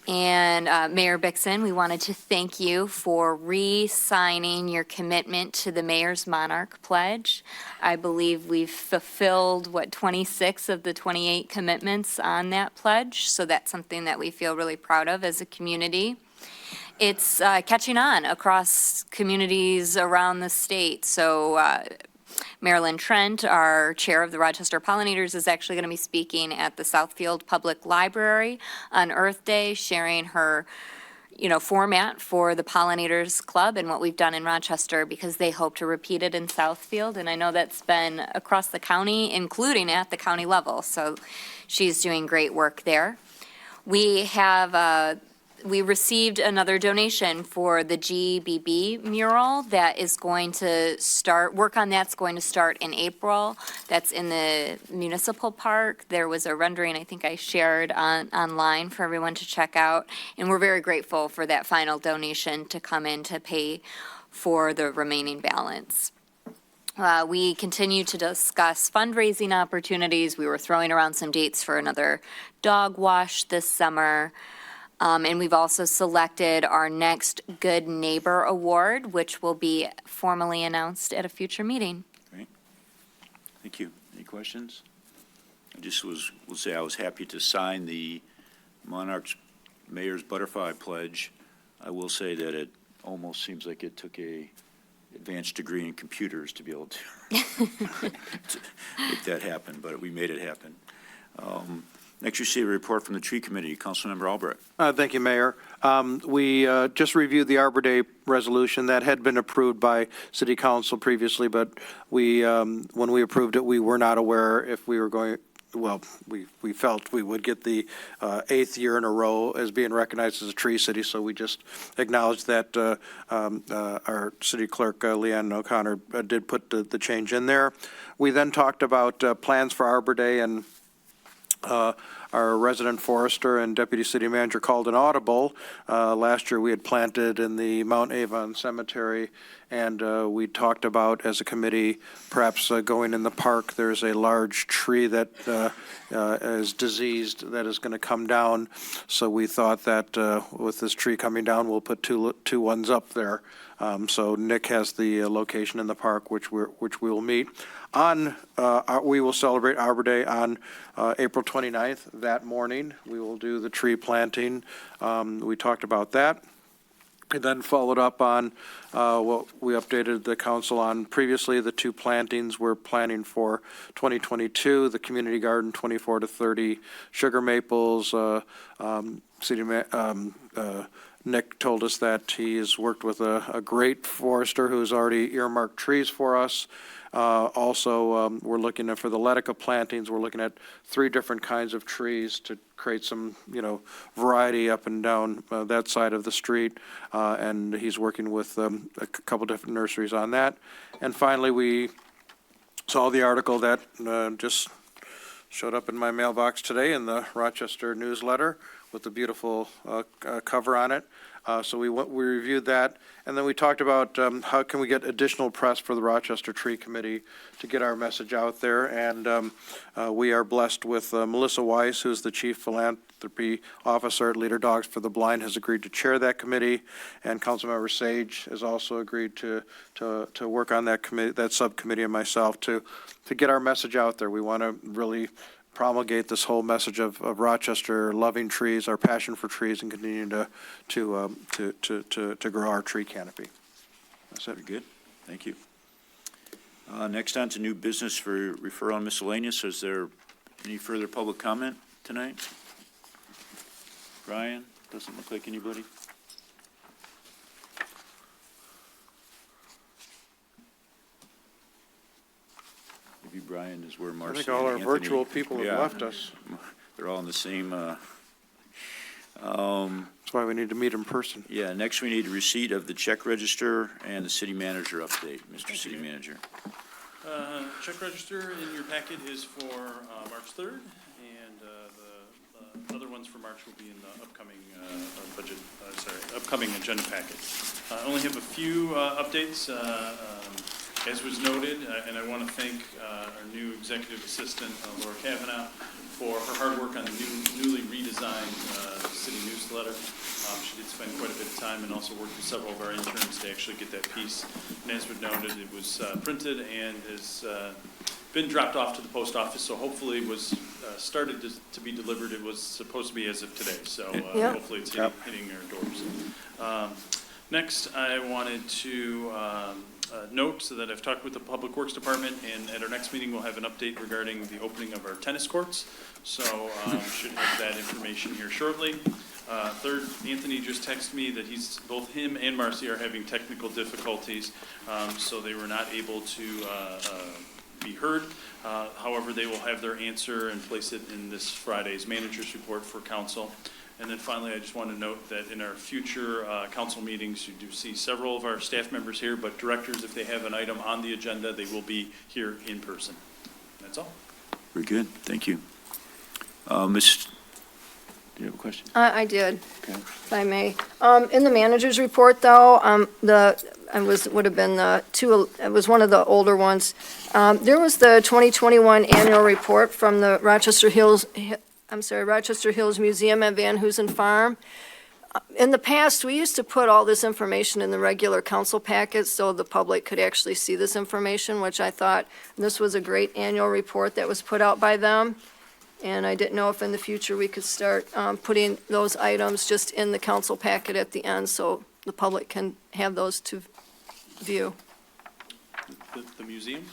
And Mayor Bixson, we wanted to thank you for re-signing your commitment to the Mayor's Monarch Pledge. I believe we've fulfilled, 26 of the 28 commitments on that pledge, so that's something that we feel really proud of as a community. It's catching on across communities around the state, so Marilyn Trent, our chair of the Rochester Pollinators, is actually going to be speaking at the Southfield Public Library on Earth Day, sharing her, format for the Pollinators Club and what we've done in Rochester, because they hope to repeat it in Southfield. And I know that's been across the county, including at the county level. So she's doing great work there. We received another donation for the Gbb Mural that is going to work on that's going to start in April. That's in the municipal park. There was a rendering I think I shared online for everyone to check out. And we're very grateful for that final donation to come in to pay for the remaining balance. We continue to discuss fundraising opportunities. We were throwing around some dates for another dog wash this summer. And we've also selected our next Good Neighbor Award, which will be formally announced at a future meeting. Great. Thank you. Any questions? Will say I was happy to sign the Monarch's Mayor's Butterfly Pledge. I will say that it almost seems like it took a advanced degree in computers to be able to make that happen, but we made it happen. Next, you see a report from the Tree Committee. Councilmember Albrecht. Thank you, Mayor. We just reviewed the Arbor Day resolution that had been approved by City Council previously, but when we approved it, we were not aware if we were going, we felt we would get the 8th year in a row as being recognized as a tree city, so we just acknowledged that our city clerk, Leanne O'Connor, did put the change in there. We then talked about plans for Arbor Day, and our resident forester and deputy city manager called an audible. Last year we had planted in the Mount Avon Cemetery, and we talked about as a committee perhaps going in the park. There's a large tree that is diseased that is going to come down, so we thought that with this tree coming down we'll put two ones up there. So Nick has the location in the park which we will meet. We will celebrate Arbor Day on April 29th. That morning, we will do the tree planting. We talked about that. We then followed up on what we updated the council on previously. The 2 plantings we're planning for 2022, the community garden, 24 to 30 sugar maples. Nick told us that he has worked with a great forester who's already earmarked trees for us. Also, we're looking for the Letica plantings. We're looking at 3 different kinds of trees to create some, variety up and down that side of the street. And he's working with a couple different nurseries on that. And finally, we saw the article that just showed up in my mailbox today in the Rochester newsletter with the beautiful cover on it. So we reviewed that, and then we talked about how can we get additional press for the Rochester Tree Committee to get our message out there. And we are blessed with Melissa Weiss, who's the Chief Philanthropy Officer at Leader Dogs for the Blind, has agreed to chair that committee, and Councilmember Sage has also agreed to work on that committee, that subcommittee, and myself to get our message out there. We want to really promulgate this whole message of Rochester loving trees, our passion for trees, and continuing to grow our tree canopy. That's very good. Thank you. Next on to new business for referral and miscellaneous. Is there any further public comment tonight? Brian, doesn't look like anybody. Maybe Brian is where Marcy I think all our and Anthony- virtual people have Yeah. left us. They're all in the same, That's why we need to meet in person. yeah, next we need receipt of the check register and the city manager update. Mr. City Manager. Check register in your packet is for March 3rd, and the other ones for March will be in the upcoming upcoming agenda packet. I only have a few updates. As was noted, and I want to thank our new executive assistant, Laura Kavanaugh, for her hard work on the newly redesigned city newsletter. She did spend quite a bit of time and also worked with several of our interns to actually get that piece. And as was noted, it was printed and has been dropped off to the post office, so hopefully it was started to be delivered. It was supposed to be as of today, so hopefully it's hitting our doors. Next, I wanted to note that I've talked with the Public Works Department, and at our next meeting, we'll have an update regarding the opening of our tennis courts. So should have that information here shortly. Third, Anthony just texted me that both him and Marcy are having technical difficulties, so they were not able to be heard. However, they will have their answer and place it in this Friday's manager's report for council. And then finally, I just want to note that in our future council meetings, you do see several of our staff members here, but directors, if they have an item on the agenda, they will be here in person. That's all. Very good. Thank you. Ms., do you have a question? I did, Okay. if I may. In the manager's report, though, would have been it was one of the older ones. There was the 2021 annual report from the Rochester Hills Museum and Van Hoosen Farm. In the past, we used to put all this information in the regular council packets so the public could actually see this information, which I thought this was a great annual report that was put out by them. And I didn't know if in the future we could start putting those items just in the council packet at the end so the public can have those to view. The museum?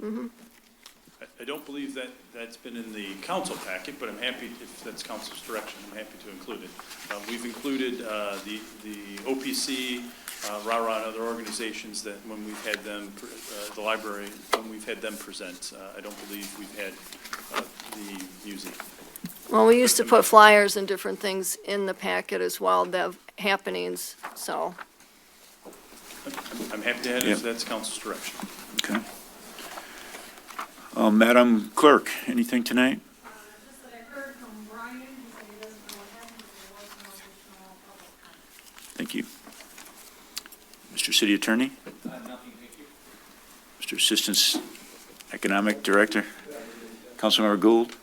Mm-hmm. I don't believe that that's been in the council packet, but I'm happy, if that's council's direction, I'm happy to include it. We've included the OPC, RARA, and other organizations that when we've had them, the library, when we've had them present. I don't believe we've had the museum. Well, we used to put flyers and different things in the packet as well, the happenings, so. I'm happy to add it if that's council's direction. Okay. Madam Clerk, anything tonight? Just that I heard from Brian, he said he doesn't know what happened, but there was no additional public comment. Thank you. Mr. City Attorney? Nothing, thank you. Mr. Assistant Economic Director? Councilmember Gould?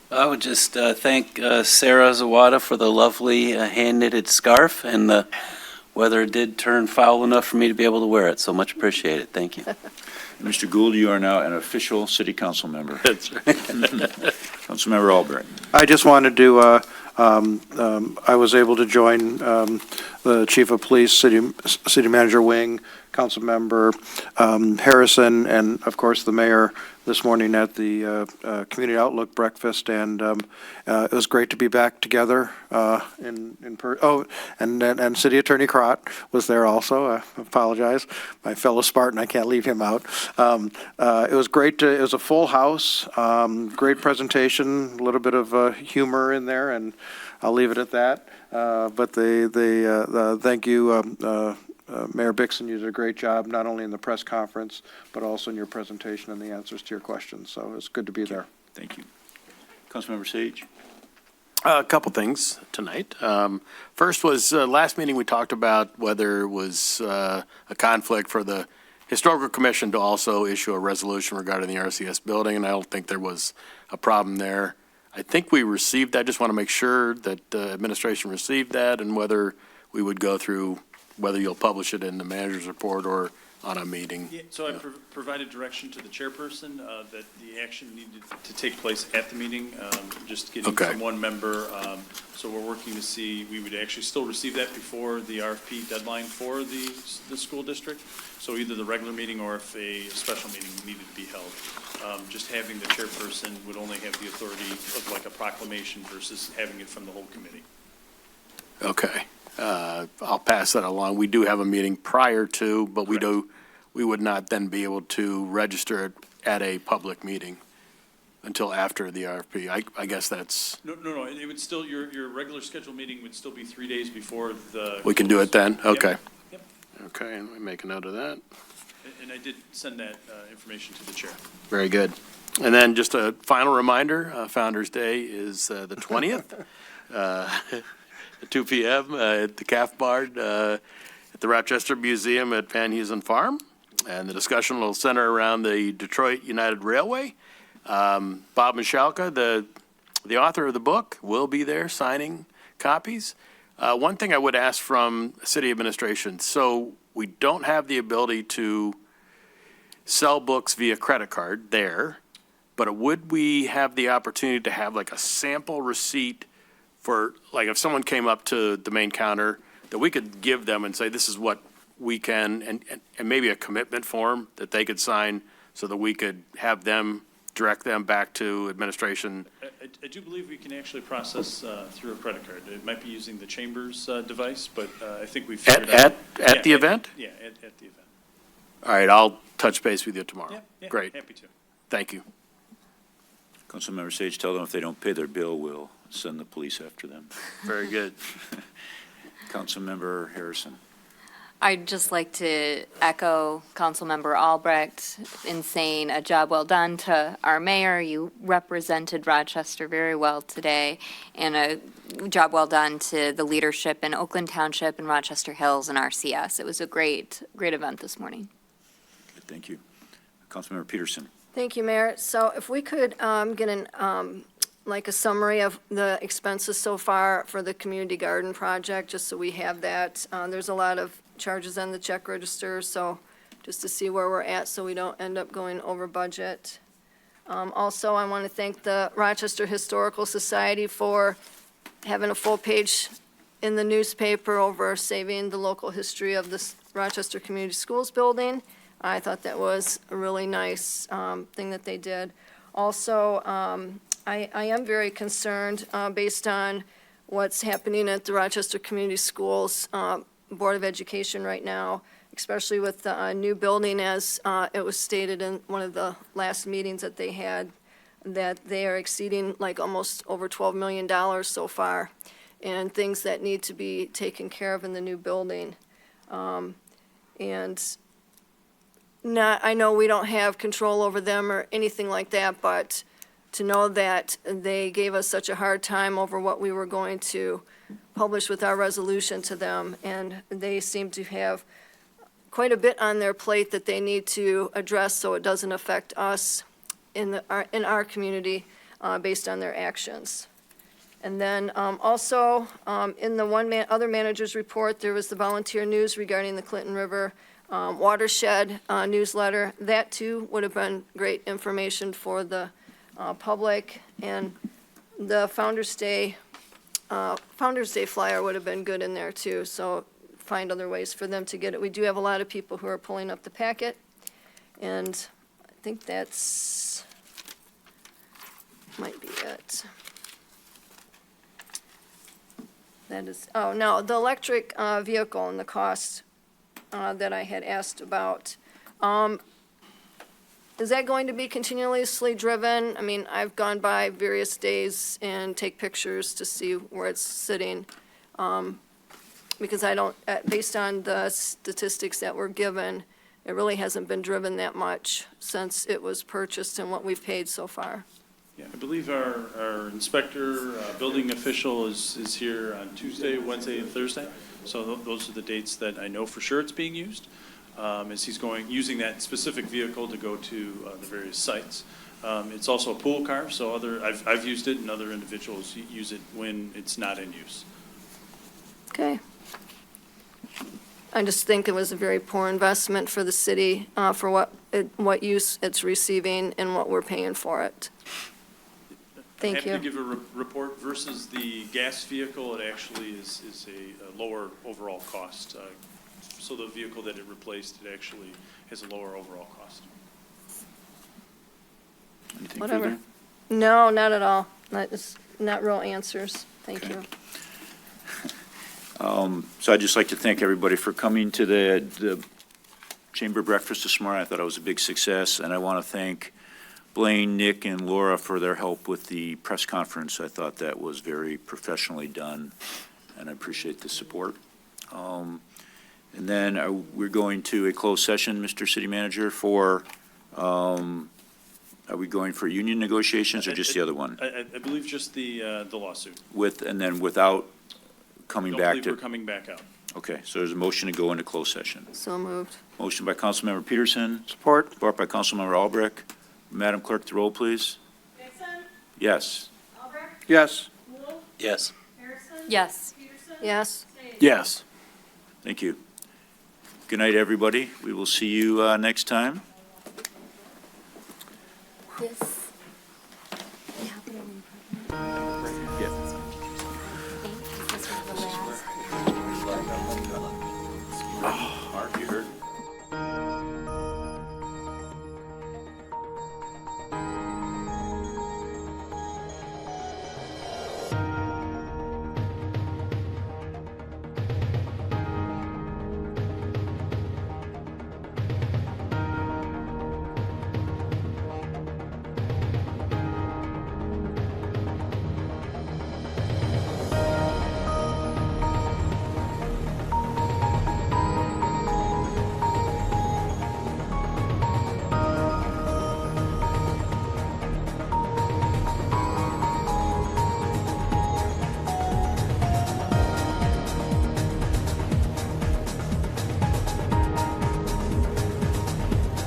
I would just thank Sarah Zawada for the lovely hand-knitted scarf, and the weather did turn foul enough for me to be able to wear it, so much appreciated. Thank you. Mr. Gould, you are now an official city council member. That's right. Councilmember Albrecht. I just wanted to, I was able to join the Chief of Police, City Manager Wing, Councilmember Harrison, and of course the mayor this morning at the Community Outlook breakfast, and it was great to be back together and City Attorney Crott was there also. I apologize, my fellow Spartan, I can't leave him out. It was great. It was a full house, great presentation, a little bit of humor in there, and I'll leave it at that. But thank you. Mayor Bixson, you did a great job, not only in the press conference, but also in your presentation and the answers to your questions. So it's good to be there. Thank you. Councilmember Sage? A couple things tonight. First was, last meeting, we talked about whether it was a conflict for the Historical Commission to also issue a resolution regarding the RCS building, and I don't think there was a problem there. I think we received that. Just want to make sure that administration received that, and whether we would go through, whether you'll publish it in the manager's report or on a meeting. Yeah, so I provided direction to the chairperson that the action needed to take place at the meeting, just getting Okay. from one member. So we're working to see, we would actually still receive that before the RFP deadline for the school district. So either the regular meeting or if a special meeting needed to be held. Just having the chairperson would only have the authority of like a proclamation versus having it from the whole committee. Okay. I'll pass that along. We do have a meeting prior to, but we would not then be able to register it at a public meeting until after the RFP. I guess that's, No, it would still, your regular scheduled meeting would still be 3 days before the. we can do it then? Yep, Okay. Yep. Okay, let me make a note of that. And I did send that information to the chair. Very good. And then just a final reminder, Founder's Day is the 20th, at 2 p.m. At the Calf Bar at the Rochester Museum at Van Heusen Farm. And the discussion will center around the Detroit United Railway. Bob Michalka, the author of the book, will be there signing copies. One thing I would ask from city administration, so we don't have the ability to sell books via credit card there, but would we have the opportunity to have like a sample receipt for, like if someone came up to the main counter, that we could give them and say, this is what we can, and maybe a commitment form that they could sign so that we could have them, direct them back to administration? I do believe we can actually process through a credit card. It might be using the Chambers device, but I think we figured out. At the event? Yeah, at the event. All right, I'll touch base with you tomorrow. Yeah, Great. happy to. Thank you. Councilmember Sage, tell them if they don't pay their bill, we'll send the police after them. Very good. Councilmember Harrison. I'd just like to echo Councilmember Albrecht in saying a job well done to our mayor. You represented Rochester very well today, and a job well done to the leadership in Oakland Township and Rochester Hills and RCS. It was a great event this morning. Good, thank you. Councilmember Peterson. Thank you, Mayor. So if we could get like a summary of the expenses so far for the community garden project, just so we have that. There's a lot of charges on the check register, so just to see where we're at so we don't end up going over budget. Also, I want to thank the Rochester Historical Society for having a full page in the newspaper over saving the local history of this Rochester Community Schools building. I thought that was a really nice thing that they did. Also, I am very concerned based on what's happening at the Rochester Community Schools Board of Education right now, especially with the new building, as it was stated in one of the last meetings that they had, that they are exceeding like almost over $12 million so far, and things that need to be taken care of in the new building. And I know we don't have control over them or anything like that, but to know that they gave us such a hard time over what we were going to publish with our resolution to them, and they seem to have quite a bit on their plate that they need to address so it doesn't affect us in our community based on their actions. And then also in the other manager's report, there was the volunteer news regarding the Clinton River watershed newsletter. That too would have been great information for the public, and the Founder's Day flyer would have been good in there too, so find other ways for them to get it. We do have a lot of people who are pulling up the packet, and I think that's, might be it. That is, oh no, the electric vehicle and the cost that I had asked about. Is that going to be continuously driven? I mean, I've gone by various days and take pictures to see where it's sitting. Because I don't, based on the statistics that were given, it really hasn't been driven that much since it was purchased and what we've paid so far. Yeah, I believe our inspector, building official is here on Tuesday, Wednesday, and Thursday. So those are the dates that I know for sure it's being used, as he's using that specific vehicle to go to the various sites. It's also a pool car, so I've used it and other individuals use it when it's not in use. Okay. I just think it was a very poor investment for the city, for what use it's receiving and what we're paying for it. Thank Happy you. to give a report versus the gas vehicle, it actually is a lower overall cost. So the vehicle that it replaced, it actually has a lower overall cost. Anything Whatever. further? No, not at all. Not real answers. Thank you. So I'd just like to thank everybody for coming to the chamber breakfast this morning. I thought it was a big success, and I want to thank Blaine, Nick, and Laura for their help with the press conference. I thought that was very professionally done, and I appreciate the support. And then we're going to a closed session, Mr. City Manager, for, are we going for union negotiations or just the other one? I believe just the lawsuit. And then without coming back I don't believe to? we're coming back out. Okay, so there's a motion to go into closed session. So moved. Motion by Councilmember Peterson. Support. Support by Councilmember Albrecht. Madam Clerk, the roll, please. Dixon? Yes. Albrecht? Yes. Wolf? Yes. Harrison? Yes. Peterson? Yes. Sage? Yes. Thank you. Good night, everybody. We will see you next time. This.